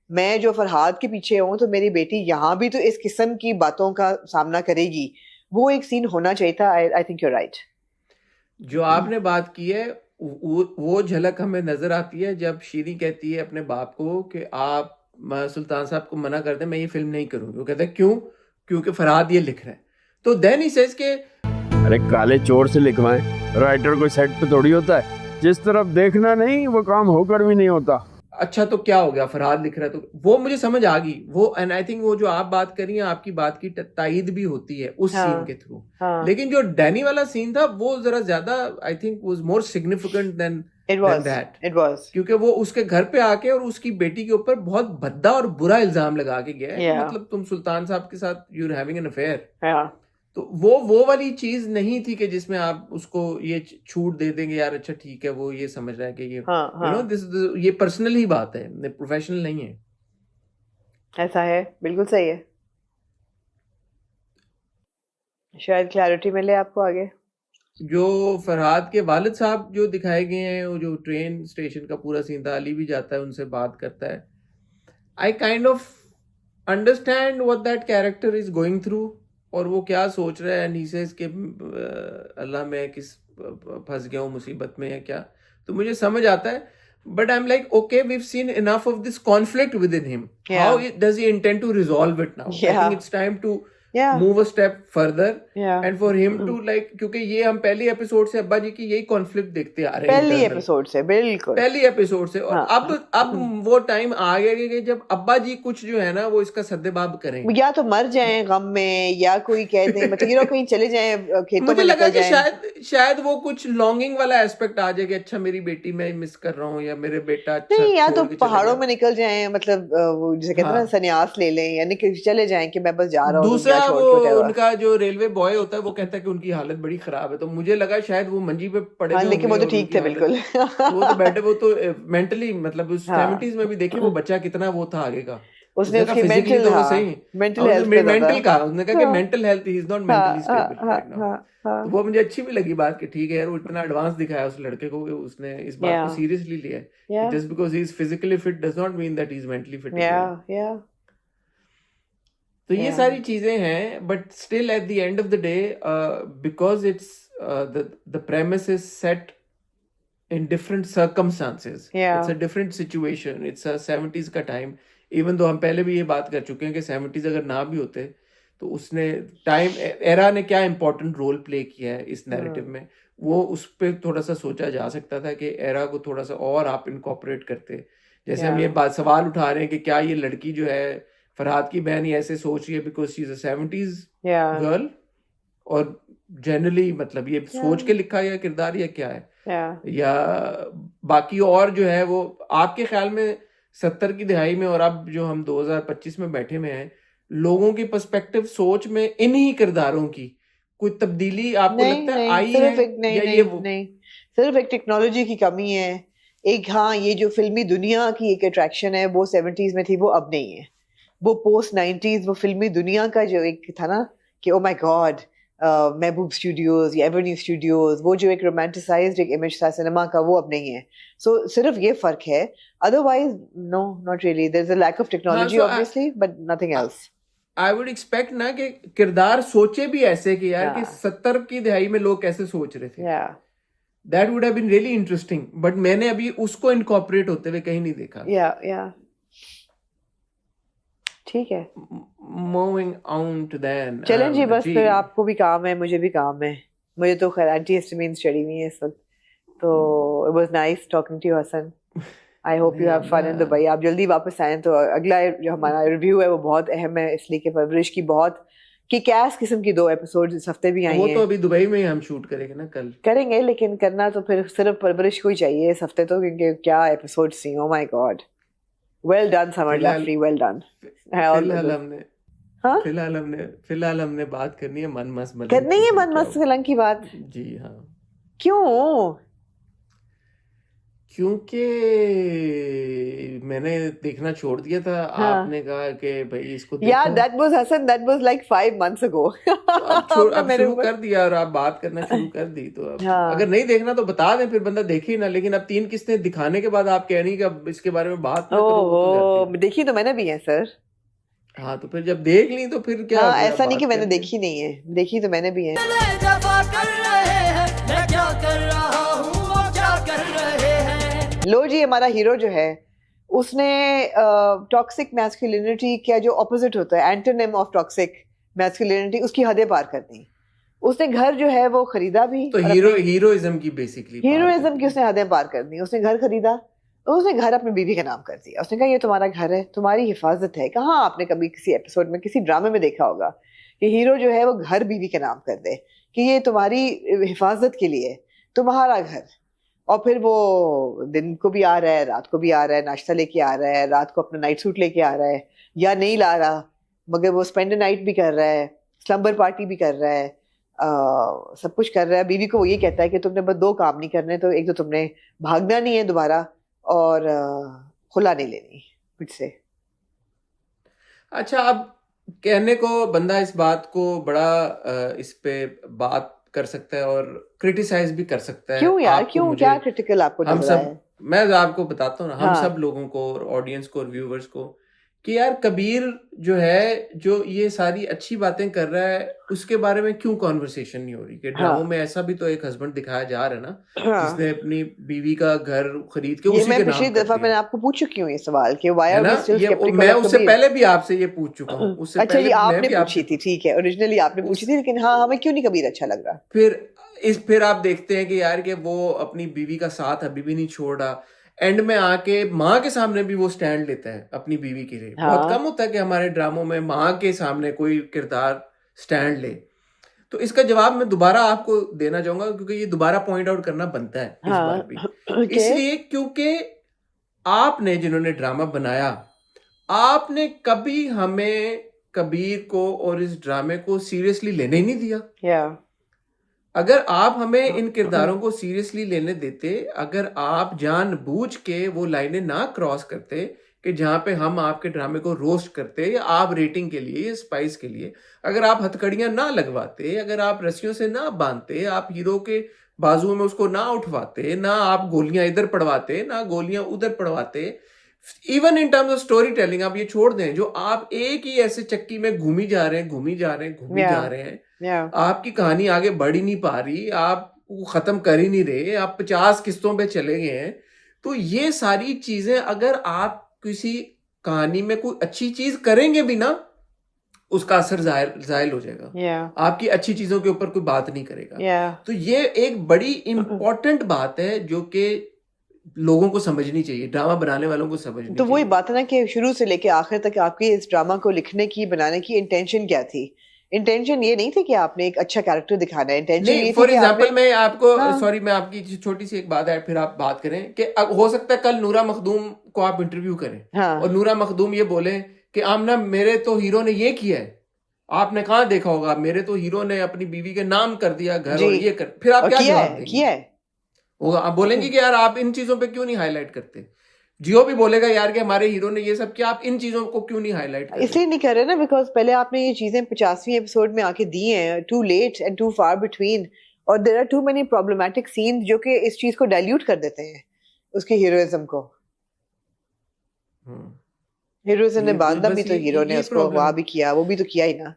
मैं जो फरहाद के पीछे हूँ तो मेरी बेटी यहाँ भी तो इस किस्म की बातों का सामना करेगी। वो एक सीन होना चाहिए था। I think you right. जो आपने बात की है वो झलक हमें नजर आती है जब शीरी कहती है अपने बाप को कि आप सुल्तान साहब को मना कर दें, मैं ये फिल्म नहीं करूंगी। वो कहता है क्यों? क्योंकि फरहाद ये लिख रहा है। तो देन ही सेज के अरे काले चोर से लिखवाएं, राइटर कोई सेट पे थोड़ी होता है, जिस तरफ देखना नहीं वो काम होकर भी नहीं होता। अच्छा तो क्या हो गया, फरहाद लिख रहा है, तो वो मुझे समझ आ गई वो। एंड आई थिंक वो जो आप बात कर रही हैं आपकी बात की तायद भी होती है उस सीन के थ्रू। लेकिन जो डैनी वाला सीन था वो जरा ज्यादा I think was more significant then that. It was क्योंकि वो उसके घर पे आके और उसकी बेटी के ऊपर बहुत भद्दा और बुरा इल्जाम लगा के गया है। मतलब तुम सुल्तान साहब के साथ you are having an affair. तो वो वाली चीज नहीं थी कि जिसमें आप उसको ये छूट दे देंगे, यार अच्छा ठीक है वो ये समझ रहा है कि ये ये पर्सनल ही बात है, प्रोफेशनल नहीं है। ऐसा है, बिल्कुल सही है। शायद क्लैरिटी मिले आपको आगे। जो फरहाद के वालिद साहब जो दिखाए गए हैं, वो जो ट्रेन स्टेशन का पूरा सीन था, अली भी जाता है उनसे बात करता है। I kind of understand what that character is going through और वो क्या सोच रहा है। नीचे इसके अल्लाह में किस फंस गया हूँ मुसीबत में या क्या, तो मुझे समझ आता है। But I'm like, okay, we've seen enough of this conflict within him. Yeah. How does he intend to resolve it now? I Yeah. think it's time to Yeah. move a step further. Yeah. And for him to like, क्योंकि ये हम पहली episode से अब्बा जी की यही conflict देखते आ रहे हैं पहली internal. एपिसोड से बिल्कुल पहली एपिसोड से। और हाँ, अब वो टाइम आ गया कि जब अब्बा जी कुछ जो है ना वो इसका सद्देबाब करेंगे। या तो मर जाएं गम में या कोई कह दे मतलब कहीं चले जाएं खेतों मुझे में लगा निकल कि जाएं। शायद वो कुछ लॉन्गिंग वाला एस्पेक्ट आ जाए कि अच्छा मेरी बेटी मैं मिस कर रहा हूँ या मेरे बेटा अच्छा नहीं या तो छोड़ के चले पहाड़ों गए। में निकल जाएं मतलब वो जैसे कहते हैं ना हाँ। संन्यास ले लें या चले जाएं कि मैं बस जा रहा हूँ दूसरा दुनिया छोड़ वो के whatever। उनका जो रेलवे बॉय होता है वो कहता है कि उनकी हालत बड़ी खराब है, तो मुझे लगा शायद वो मंजी पे पड़े हाँ हुए लेकिन वो होंगे तो और ठीक उनकी थे हालत बिल्कुल वो तो बैठे वो तो मेंटली मतलब उस हाँ। 70s में भी देखिए वो बच्चा कितना वो था आगे का। उसने कहा उसकी फिजिकली मेंटल तो वो हाँ सही मेंटल हेल्थ पे मेंटल ज्यादा कहा उसने कहा कि हाँ। Mental health he is not हाँ मेंटली हाँ स्टेबल हाँ राइट नाउ। हाँ हाँ तो वो मुझे अच्छी भी लगी बात कि ठीक है यार वो इतना एडवांस दिखाया उस लड़के को कि उसने इस बात को Yeah. सीरियसली लिया है। Yeah. Just because he is physically fit does not mean that he is mentally fit. yeah तो ये Yeah. सारी चीजें हैं but still at the end of the day because it's the premise is set in different circumstances. Yeah. It's a different situation. It's a 70s का time. Even though हम पहले भी ये बात कर चुके हैं कि 70s अगर ना भी होते तो उसने टाइम एरा ने क्या इम्पोर्टेंट रोल प्ले किया है इस नैरेटिव में, वो उस पर थोड़ा सा सोचा जा सकता था कि एरा को थोड़ा सा और आप इनकॉर्पोरेट करते। जैसे हम ये बात सवाल उठा रहे हैं कि क्या ये लड़की जो है फरहाद की बहन ये ऐसे सोच रही है because she is a 70s yeah girl, और जनरली मतलब ये सोच के लिखा या किरदार या क्या है yeah या बाकी और जो है वो आपके ख्याल में 70 की दिहाई में और अब जो हम 2025 में बैठे में हैं लोगों की पर्सपेक्टिव सोच में इन्हीं किरदारों की कोई तब्दीली आपको नहीं लगता है नहीं आई सिर्फ है एक नहीं या नहीं ये नहीं सिर्फ एक टेक्नोलॉजी की कमी है। एक हाँ ये जो फिल्मी दुनिया की एक अट्रैक्शन है वो 70s में थी वो अब नहीं है। वो पोस्ट 90s वो फिल्मी दुनिया का जो एक था ना कि oh my God Mehboob studios या एवेन्यू स्टूडियोज वो जो एक रोमांटिसाइज्ड एक इमेज था सिनेमा का वो अब नहीं है। सो सिर्फ ये फर्क है, otherwise no not really there is a lack of technology obviously but nothing else. I would expect ना कि किरदार सोचे भी ऐसे कि यार कि 70 की दिहाई में लोग कैसे सोच रहे थे, that would have been really interesting, but मैंने अभी उसको इनकॉर्पोरेट होते हुए कहीं नहीं देखा। या ठीक है मूविंग ऑन टू देन चलें जी, बस फिर आपको भी काम है मुझे भी काम है। मुझे तो खैर एंटी हिस्टामिन्स चढ़ी हुई है इस वक्त, तो it was nice talking to you Hasan. I hope you have fun in Dubai. आप जल्दी वापस आएं तो अगला जो हमारा रिव्यू है वो बहुत अहम है, इसलिए कि परवरिश की बहुत किक-एस किस्म की 2 एपिसोड्स इस हफ्ते भी आई हैं। वो तो अभी दुबई में ही हम शूट करेंगे ना, कल करेंगे, लेकिन करना तो फिर सिर्फ परवरिश को ही चाहिए इस हफ्ते तो, क्योंकि क्या एपिसोड्स थी। Oh my god, well done Samar Jafri, well done. फिलहाल हमने बात करनी है मन मस्त मलंग करनी है मन मस्त मलंग की बात। जी हाँ, क्यों? क्योंकि मैंने देखना छोड़ दिया था। हाँ। आपने कहा कि भाई इसको Yeah, देखो। that was Hassan, that was like 5 months ago. अब शुरू कर दिया और आप बात करना शुरू कर दी, तो अब हाँ। अगर नहीं देखना तो बता दें, फिर बंदा देखे ही ना। लेकिन अब 3 किस्तें दिखाने के बाद आप कह रही कि अब इसके बारे में बात ना करो, वो तो जाती है। देखी तो मैंने भी है सर। हाँ, तो फिर जब देख ली तो फिर क्या हाँ, फिर ऐसा अब नहीं कि बात मैंने करनी है। देखी नहीं है, देखी तो मैंने भी है। लो जी, हमारा हीरो जो है उसने टॉक्सिक मैस्कुलिनिटी का जो ऑपोजिट होता है, एंटोनिम ऑफ टॉक्सिक मैस्कुलिनिटी, उसकी हदें पार कर दी। उसने घर जो है वो खरीदा भी, तो हीरोइज्म की बेसिकली हीरोइज्म की उसने हदें पार कर दी। उसने घर खरीदा, उसने घर अपनी बीवी के नाम कर दिया। उसने कहा ये तुम्हारा घर है, तुम्हारी हिफाजत है। कहाँ आपने कभी किसी एपिसोड में किसी ड्रामे में देखा होगा कि हीरो जो है वो घर बीवी के नाम कर दे कि ये तुम्हारी हिफाजत के लिए तुम्हारा घर। और फिर वो दिन को भी आ रहा है, रात को भी आ रहा है, नाश्ता लेके आ रहा है, रात को अपना नाइट सूट लेके आ रहा है, या नहीं ला रहा मगर वो स्पेंड नाइट भी कर रहा है, स्लम्बर पार्टी भी कर रहा है, सब कुछ कर रहा है। बीवी को वो ये कहता है कि तुमने बस 2 काम नहीं करने, तो एक तो तुमने भागना नहीं है दोबारा, और खुला नहीं लेनी मुझसे। अच्छा, अब कहने को बंदा इस बात को बड़ा इस पे बात कर सकता है और क्रिटिसाइज भी कर सकता है। क्यों यार, आपको, क्यों, मुझे, क्या क्रिटिकल आपको हम लग रहा सब, है? मैं आपको बताता हूँ ना, हम हाँ। सब लोगों को और ऑडियंस को और व्यूवर्स को कि यार कबीर जो है, जो ये सारी अच्छी बातें कर रहा है, उसके बारे में क्यों कॉन्वर्सेशन नहीं हो रही? कि ड्रामों हाँ में ऐसा भी तो एक हस्बैंड दिखाया जा रहा है ना, हाँ जिसने अपनी बीवी का घर खरीद के ये उसी मैं के पिछली नाम कर दफा मैंने दिया, आपको पूछ चुकी हूँ ये सवाल कि व्हाई है आर ना? वी स्टिल ये स्केप्टिकल मैं ऑफ उससे कबीर। पहले भी आपसे ये पूछ चुका हूँ, उससे अच्छा, ये पहले मैं आपने भी आपसे पूछी थी, ठीक है, ओरिजिनली आपने पूछी उस थी, लेकिन हाँ हमें क्यों नहीं कबीर अच्छा लग रहा? फिर आप देखते हैं कि यार कि वो अपनी बीवी का साथ अभी भी नहीं छोड़ रहा। एंड में आके माँ के सामने भी वो स्टैंड लेता है अपनी बीवी के लिए। बहुत हाँ कम होता है कि हमारे ड्रामों में माँ के सामने कोई किरदार स्टैंड ले। तो इसका जवाब मैं दोबारा आपको देना चाहूंगा, क्योंकि ये दोबारा पॉइंट आउट करना बनता है इस बार हाँ भी, ओके इसलिए क्योंकि आपने, जिन्होंने ड्रामा बनाया, आपने कभी हमें कबीर को और इस ड्रामे को सीरियसली लेने ही नहीं दिया। या अगर आप हमें इन किरदारों को सीरियसली लेने देते, अगर आप जानबूझ के वो लाइनें ना क्रॉस करते कि जहां पे हम आपके ड्रामे को रोस्ट करते, या आप रेटिंग के लिए या स्पाइस के लिए, अगर आप हथकड़ियां ना लगवाते, अगर आप रस्सियों से ना बांधते, आप हीरो के बाजुओं में उसको ना उठवाते, ना आप गोलियां इधर पड़वाते, ना गोलियां उधर पड़वाते, even in terms of storytelling आप ये छोड़ दें, जो आप एक ही ऐसे चक्की में घूमी जा रहे हैं, घूमी जा रहे हैं, घूमी या जा रहे हैं, या आपकी कहानी आगे बढ़ ही नहीं पा रही, आप वो खत्म कर ही नहीं रहे, आप 50 किस्तों पे चले गए हैं। तो ये सारी चीजें, अगर आप किसी कहानी में कोई अच्छी चीज करेंगे भी ना, उसका असर जायल हो जाएगा, या आपकी अच्छी चीजों के ऊपर कोई बात नहीं करेगा। या तो ये एक बड़ी इंपॉर्टेंट बात है जो कि लोगों को समझनी चाहिए, ड्रामा बनाने वालों को समझनी तो वही चाहिए। बात है ना कि शुरू से लेके आखिर तक आपकी इस ड्रामा को लिखने की, बनाने की इंटेंशन क्या थी? इंटेंशन ये नहीं थी कि आपने एक अच्छा कैरेक्टर दिखाना है, इंटेंशन ये नहीं, थी फॉर कि एग्जाम्पल आपने मैं आपको, हाँ सॉरी, मैं आपकी छोटी सी एक बात है, फिर आप बात करें कि अब हो सकता है कल नूरा मखदूम को आप इंटरव्यू करें और हाँ नूरा मखदूम ये बोले कि आमना मेरे तो हीरो ने ये किया है, आपने कहाँ देखा होगा, मेरे तो हीरो ने अपनी बीवी के नाम कर दिया घर, जी, और ये कर, फिर आप और क्या किया जवाब है, देंगे? किया है। होगा, आप बोलेंगे कि यार आप इन चीजों पे क्यों नहीं हाईलाइट करते? जियो भी बोलेगा यार कि हमारे हीरो ने ये सब किया, आप इन चीजों को क्यों नहीं हाईलाइट कर रहे? इसलिए नहीं कर रहे ना, बिकॉज पहले आपने ये चीजें 50वें एपिसोड में आके दी हैं, too late and too far between, और there are too many problematic scenes जो कि इस चीज को डाइल्यूट कर देते हैं, उसके हीरोइज्म को। हम्म, हीरोइज्म ने ये बांधा भी बस तो हीरो ने ये उसको प्रॉब्लम वहां है, भी किया, वो भी तो किया ही ना।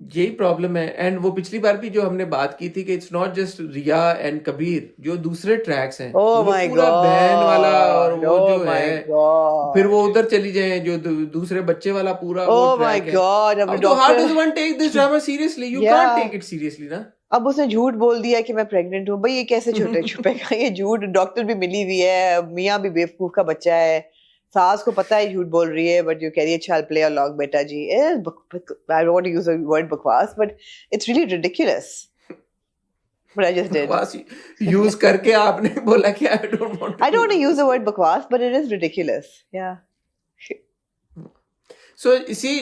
यही प्रॉब्लम है। एंड वो पिछली बार भी जो हमने बात की थी कि it's not just Riya and Kabir, जो दूसरे ट्रैक्स हैं, ओह वो जो माय पूरा बहन वाला और गॉड, वो ओह जो माय है, फिर गॉड, वो उधर चली जाए जो दूसरे बच्चे वाला पूरा वो ओह माय ट्रैक है। गॉड। अब अब तो how does doctor, one take this drama seriously? You या कांट टेक इट सीरियसली ना। अब उसने झूठ बोल दिया कि मैं प्रेग्नेंट हूँ, भाई ये कैसे छोटे छुपेगा ये झूठ? डॉक्टर भी मिली हुई है, मियाँ भी बेवकूफ का बच्चा है, सास को पता है झूठ बोल रही है, बट यू कह रही है चल प्ले अलॉन्ग बेटा जी। I don't want to use the word बकवास, but it's really ridiculous what I just did. बकवास यूज करके आपने बोला कि I don't want I to don't want to use use this the word word. bakwas, but it is ridiculous. Yeah. So you see,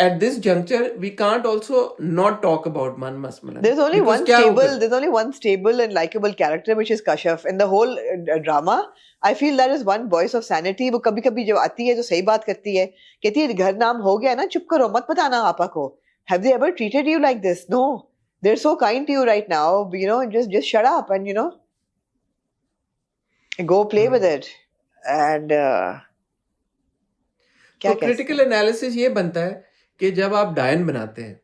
at this juncture, we can't also not talk about Man Mas Malan, There's only because one क्या stable, होगा? there's only one stable and likable character, which is Kashaf. In the whole drama, I feel there is one voice of sanity. वो कभी कभी जब आती है तो सही बात करती है, कहती है घर नाम हो गया ना, चुप करो, मत बताना आपा को. Have they ever treated you like this? No. They're so kind to you right now. You know, just shut up and you know, go play with it. And क्या तो कह सकते क्रिटिकल एनालिसिस ये बनता है कि जब आप डायन बनाते हैं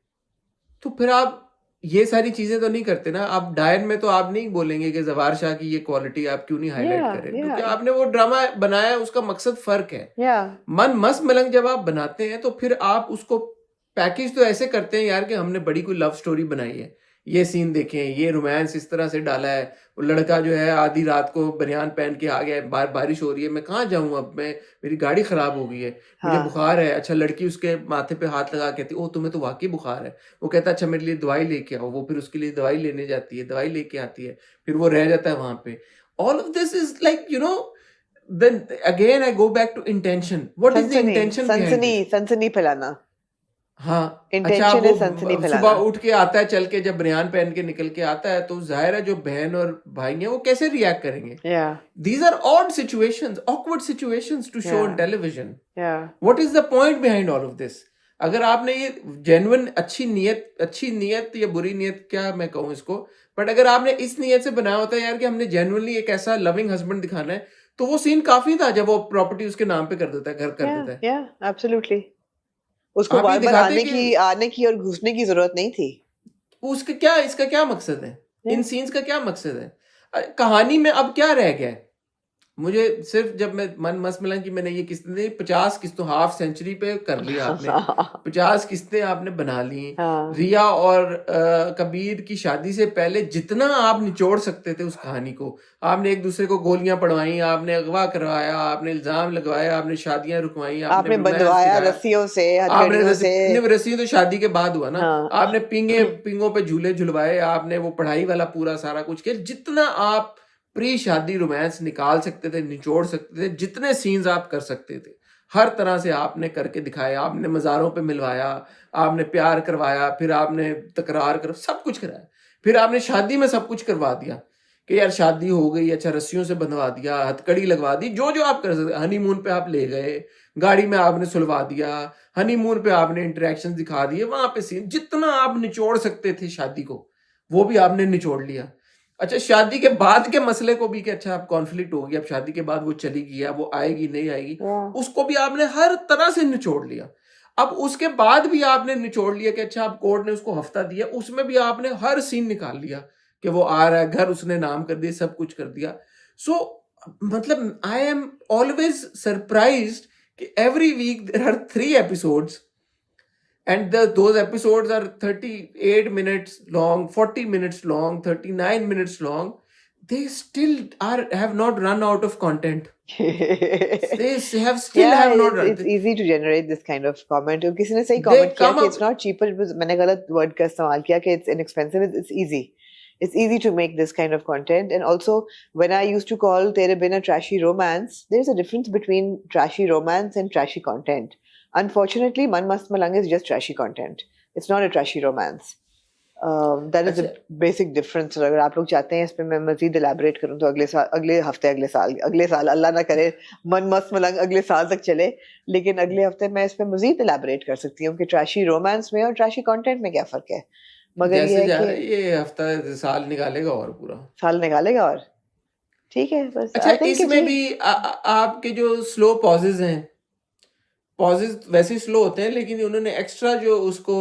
तो फिर आप ये सारी चीजें तो नहीं करते ना। आप डायन में तो आप नहीं बोलेंगे कि जवार शाह की ये क्वालिटी आप क्यों नहीं हाईलाइट Yeah, करें, yeah. क्योंकि आपने वो ड्रामा बनाया है, उसका मकसद फर्क है। Yeah. मन मस्त मलंग जब आप बनाते हैं तो फिर आप उसको पैकेज तो ऐसे करते हैं यार कि हमने बड़ी कोई लव स्टोरी बनाई है, ये सीन देखें, ये रोमांस इस तरह से डाला है, वो लड़का जो है आधी रात को बनियान पहन के आ गया है, बारिश हो रही है, मैं कहाँ जाऊँ अब, मैं मेरी गाड़ी खराब हो गई है, मुझे हाँ. बुखार है। अच्छा, लड़की उसके माथे पे हाथ लगा कहती, ओ तुम्हें तो वाकई बुखार है। वो कहता अच्छा मेरे लिए दवाई लेके आओ, वो फिर उसके लिए दवाई लेने जाती है, दवाई लेके आती है, फिर वो रह जाता है वहां पे। All of this is like you know, then again I go back to intention. What is the intention behind this? सनसनी फैलाना. हाँ, अच्छा, Intention वो है सनसनी सुबह फैलाना. उठ के आता है, चल के जब बनियान पहन के निकल के आता है, तो जाहिर है जो बहन और भाई हैं वो कैसे रिएक्ट करेंगे। Yeah. These are odd situations, awkward situations to show on Yeah. television. Yeah. What is the point behind all of this? अगर आपने ये जेन्युइन अच्छी नीयत या बुरी नीयत क्या मैं कहूँ इसको, बट अगर आपने इस नीयत से बनाया होता है यार कि हमने जेन्युइनली एक ऐसा लविंग हस्बैंड दिखाना है, तो वो सीन काफी था जब वो प्रॉपर्टी उसके नाम पे कर देता है, घर कर देता है। yeah, absolutely. उसको आप ये बार-बार दिखाते कि आने की और घुसने की जरूरत नहीं थी। उसका क्या, इसका क्या मकसद है, इन Yeah. सीन्स का क्या मकसद है, कहानी में अब क्या रह गया है? मुझे सिर्फ जब मैं मन मस्त मिला कि मैंने ये किस्तें 50 किस्तों हाफ सेंचुरी पे कर लिया आपने, 50 किस्तें आपने बना ली। हाँ। रिया और कबीर की शादी से पहले जितना आप निचोड़ सकते थे उस कहानी को, आपने एक दूसरे को गोलियां पड़वाई, आपने अगवा करवाया, आपने इल्जाम लगवाया, आपने शादियां रुकवाई, आपने romance बंधवाया दिखाया। रस्सियों से, आपने हथकड़ियों से। रस्सी तो शादी के बाद हुआ ना। हाँ। आपने पिंगों पे झूले झुलवाए, आपने वो पढ़ाई वाला पूरा सारा कुछ किया। जितना आप प्री शादी रोमांस निकाल सकते थे, निचोड़ सकते थे, जितने सीन्स आप कर सकते थे, हर तरह से आपने करके दिखाया। आपने मज़ारों पे मिलवाया, आपने प्यार करवाया, फिर आपने तकरार कर, सब कुछ कराया। फिर आपने शादी में सब कुछ करवा दिया कि यार शादी हो गई, अच्छा रस्सियों से बंधवा दिया, हथकड़ी लगवा दी, जो जो आप कर सकते। हनीमून पे आप ले गए, गाड़ी में आपने सुलवा दिया, हनीमून पे आपने इंटरेक्शन दिखा दिए, वहां पे सीन जितना आप निचोड़ सकते थे शादी को, वो भी आपने निचोड़ लिया। अच्छा, शादी के बाद के मसले को भी कि अच्छा अब कॉन्फ्लिक्ट हो गया, अब शादी के बाद वो चली गई, वो आएगी नहीं आएगी, उसको भी आपने हर तरह से निचोड़ लिया। अब उसके बाद भी आपने निचोड़ लिया कि अच्छा अब कोर्ट ने उसको हफ्ता दिया, उसमें भी आपने हर सीन निकाल लिया कि वो आ रहा है, घर उसने नाम कर दिया, सब कुछ कर दिया। सो मतलब आई एम ऑलवेज सरप्राइज्ड कि every week there are 3 episodes and those episodes are 38 minutes long, 40 minutes long, 39 minutes long. They still have not run out of content. They have still have not run. It's easy to generate this kind of comment. किसी ने सही comment किया कि it's not cheaper. मैंने गलत word का इस्तेमाल किया कि it's inexpensive. It's easy. It's easy to make this kind of content. And also, when I used to call Tere Bin a trashy romance, there's a difference between trashy romance and trashy content. Unfortunately, Man Mast Malang is just trashy content. It's not a trashy romance. That is a basic difference. अगर आप लोग चाहते हैं इस पे मैं मज़ीद elaborate करूँ तो अगले हफ्ते अगले साल अल्लाह ना करे मन मस्त मलंग अगले साल तक चले, लेकिन अगले हफ्ते मैं इस पे मज़ीद elaborate कर सकती हूँ कि trashy romance में और trashy content में क्या फ़र्क है। मगर ये हफ्ता साल निकालेगा और पूरा साल निकालेगा और ठीक है बस। अच्छा, इसमें भी आपके जो स्लो पॉजेज हैं, पॉजेज वैसे स्लो होते हैं, लेकिन उन्होंने एक्स्ट्रा जो उसको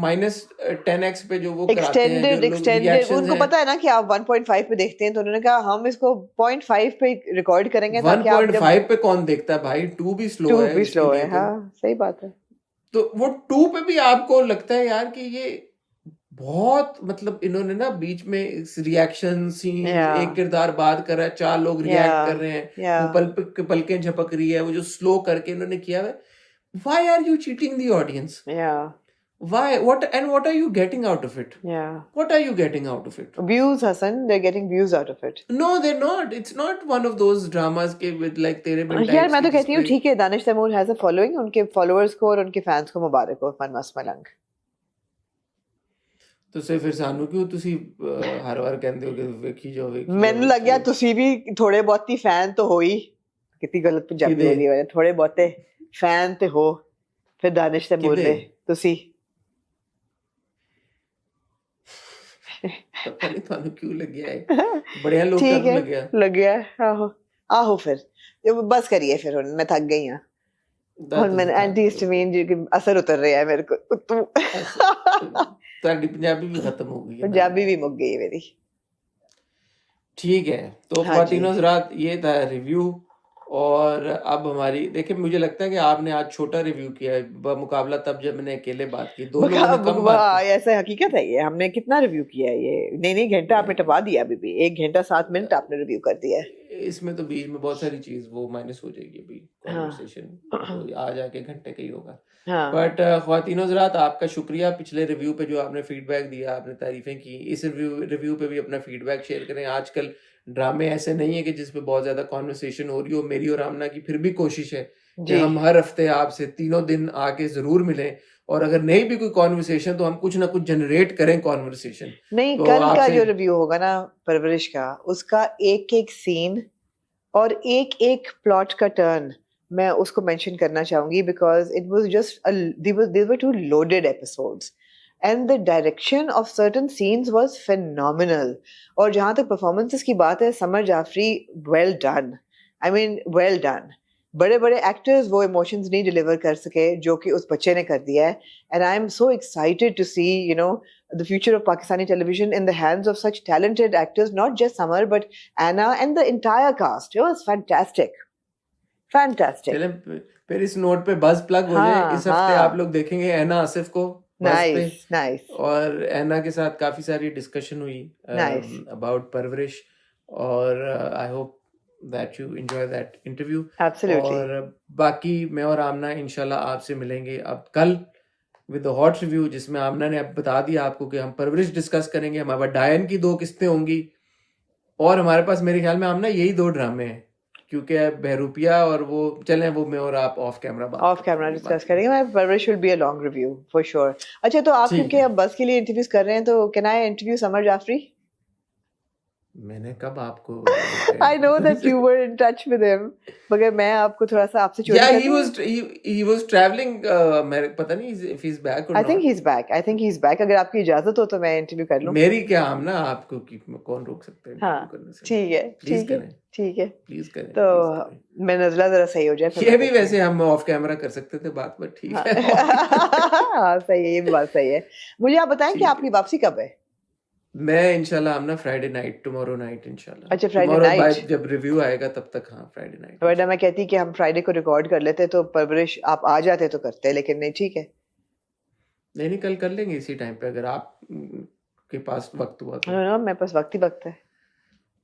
-10x पे जो वो कराते हैं, एक्सटेंडेड उनको पता है ना कि आप 1.5 पे देखते हैं, तो उन्होंने कहा हम इसको 0.5 पे रिकॉर्ड करेंगे। 1.5 पे कौन देखता है भाई, 2 भी स्लो है। 2 भी स्लो है, हाँ सही बात है। तो वो 2 पे भी आपको लगता है यार कि ये बहुत मतलब इन्होंने ना बीच में रिएक्शन सीन, एक किरदार बात कर रहा है, 4 लोग रिएक्ट कर रहे हैं, वो पलकें झपक रही है, वो जो स्लो करके इन्होंने किया है। Why are you cheating the audience? Yeah. Why? What are you getting out of it? Yeah. What are you getting out of it? Views, Hassan. They're getting views out of it. No, they're not. It's not one of those dramas के with like तेरे बिन types। यार मैं तो कहती हूँ ठीक है, Danish Taimur has a following, उनके followers को और उनके fans को मुबारक हो, मन मस्त मलंग। तो से फिर सानू क्यों तुसी हर बार कहते हो कि वेखी जाओ मैंने लग गया तुसी भी थोड़े बहुत ही फैन तो हो ही, कितनी गलत पंजाबी बोली है, थोड़े बहुते फैन ते हो, फिर दानिश तैमूर ने तुसी पता नहीं थानू क्यों लग गया है, बढ़िया लोग का लग गया आहो फिर बस करिए फिर मैं थक गई हूं ਹੁਣ मैं एंटीहिस्टामिन जी के असर उतर रहा है मेरे को। तारी पंजाबी भी खत्म हो गई है, पंजाबी भी मुक गई है मेरी। ठीक है, तो ख्वातीनो हज़रात ये था रिव्यू। और अब हमारी देखिए, मुझे लगता है कि आपने आज छोटा रिव्यू किया है बमुकाबला तब जब मैंने अकेले बात की, 2 लोगों ने कम बात की। ऐसा हकीकत है ये, हमने कितना रिव्यू किया है ये, नहीं घंटा आपने टपा दिया, अभी भी 1 घंटा 7 मिनट आपने रिव्यू कर दिया है। इसमें तो बीच में बहुत सारी चीज वो माइनस हो जाएगी अभी कॉन्वर्सेशन, तो आ जाके घंटे का ही होगा। बट ख्वातीनो हज़रात आपका शुक्रिया, पिछले रिव्यू पे जो आपने फीडबैक दिया, आपने तारीफें की, इस रिव्यू पे भी अपना फीडबैक शेयर करें। आजकल ड्रामे ऐसे नहीं है कि जिसपे बहुत ज्यादा कॉन्वर्सेशन हो रही हो। मेरी और आमना की फिर भी कोशिश है कि हम हर हफ्ते आपसे 3 दिन आके जरूर मिलें, और अगर नहीं भी कोई कॉन्वर्सेशन तो हम कुछ ना कुछ जनरेट करें कॉन्वर्सेशन। नहीं तो कल का जो रिव्यू होगा ना परवरिश का, उसका एक सीन और एक प्लॉट का टर्न मैं उसको मेंशन करना चाहूंगी, because it was just they were 2 loaded episodes and the direction of certain scenes was phenomenal। और जहाँ तक performances की बात है, Samar Jafri well done, I mean well done. बड़े बड़े एक्टर्स वो इमोशंस नहीं डिलीवर कर सके जो कि उस बच्चे ने कर दिया है. And I am so excited to see you know the future of Pakistani television in the hands of such talented actors, not just Samar but Anna and the entire cast. It was fantastic. Fantastic. चलें फिर इस note पे बस plug हो जाए. इस हफ्ते आप लोग देखेंगे ऐना आसिफ को Nice, nice. और ऐना के साथ काफी सारी डिस्कशन हुई अबाउट परवरिश और I hope that you enjoy that interview. Absolutely. और बाकी मैं और आमना इंशाल्लाह आपसे मिलेंगे अब कल विद द हॉट रिव्यू, जिसमें आमना ने अब बता दिया आपको कि हम परवरिश डिस्कस करेंगे. हमारे पास डायन की 2 किस्तें होंगी और हमारे पास मेरे ख्याल में आमना यही 2 ड्रामे हैं क्योंकि बहरूपिया और वो चलें वो मैं और आप ऑफ कैमरा डिस्कस करेंगे. मैं परवरिश will be a long review for sure. अच्छा तो आप क्योंकि अब बस के लिए इंटरव्यूज कर रहे हैं तो can I interview Samar Jafri? मैंने कब आपको I know that you were in touch with him, मगर मैं आपको थोड़ा सा आपसे चोरी Yeah, he was traveling. मैं पता नहीं if he's back or I not. think he's back. अगर आपकी इजाजत हो तो मैं इंटरव्यू कर लूं. मेरी क्या हम ना आपको कि कौन रोक सकते हैं हाँ, करने से. ठीक है. प्लीज करें. तो मैं नजला जरा सही हो जाए. ये भी वैसे हम ऑफ कैमरा कर सकते थे बात, बट ठीक है. हाँ सही है, ये भी बात सही है. मुझे आप बताएं कि आपकी वापसी कब है? मैं इंशाल्लाह हम ना फ्राइडे नाइट, टुमारो नाइट इंशाल्लाह. अच्छा फ्राइडे नाइट जब रिव्यू आएगा तब तक. हाँ फ्राइडे नाइट. वरना मैं कहती कि हम फ्राइडे को रिकॉर्ड कर लेते तो परवरिश आप आ जाते तो करते, लेकिन नहीं. ठीक है, नहीं कल कर लेंगे इसी टाइम पे अगर आप के पास वक्त हुआ तो. नो मेरे पास वक्त ही वक्त है.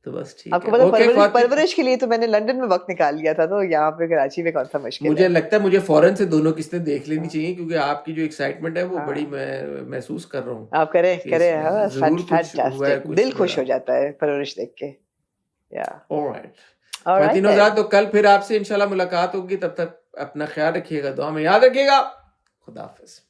तो बस ठीक आपको है. पता परवरिश के लिए तो मैंने लंदन में वक्त निकाल लिया था, तो यहाँ पे कराची में कौन सा मुश्किल मुझे है. लगता है मुझे फौरन से दोनों किस्तें देख लेनी चाहिए क्योंकि आपकी जो एक्साइटमेंट है वो बड़ी मैं महसूस कर रहा हूँ. आप करें फैंटास्टिक. दिल खुश हो जाता है परवरिश देख के. या ऑलराइट. तो कल फिर आपसे इंशाल्लाह मुलाकात होगी. तब तक अपना ख्याल रखिएगा, दुआ में याद रखिएगा. खुदा हाफिज.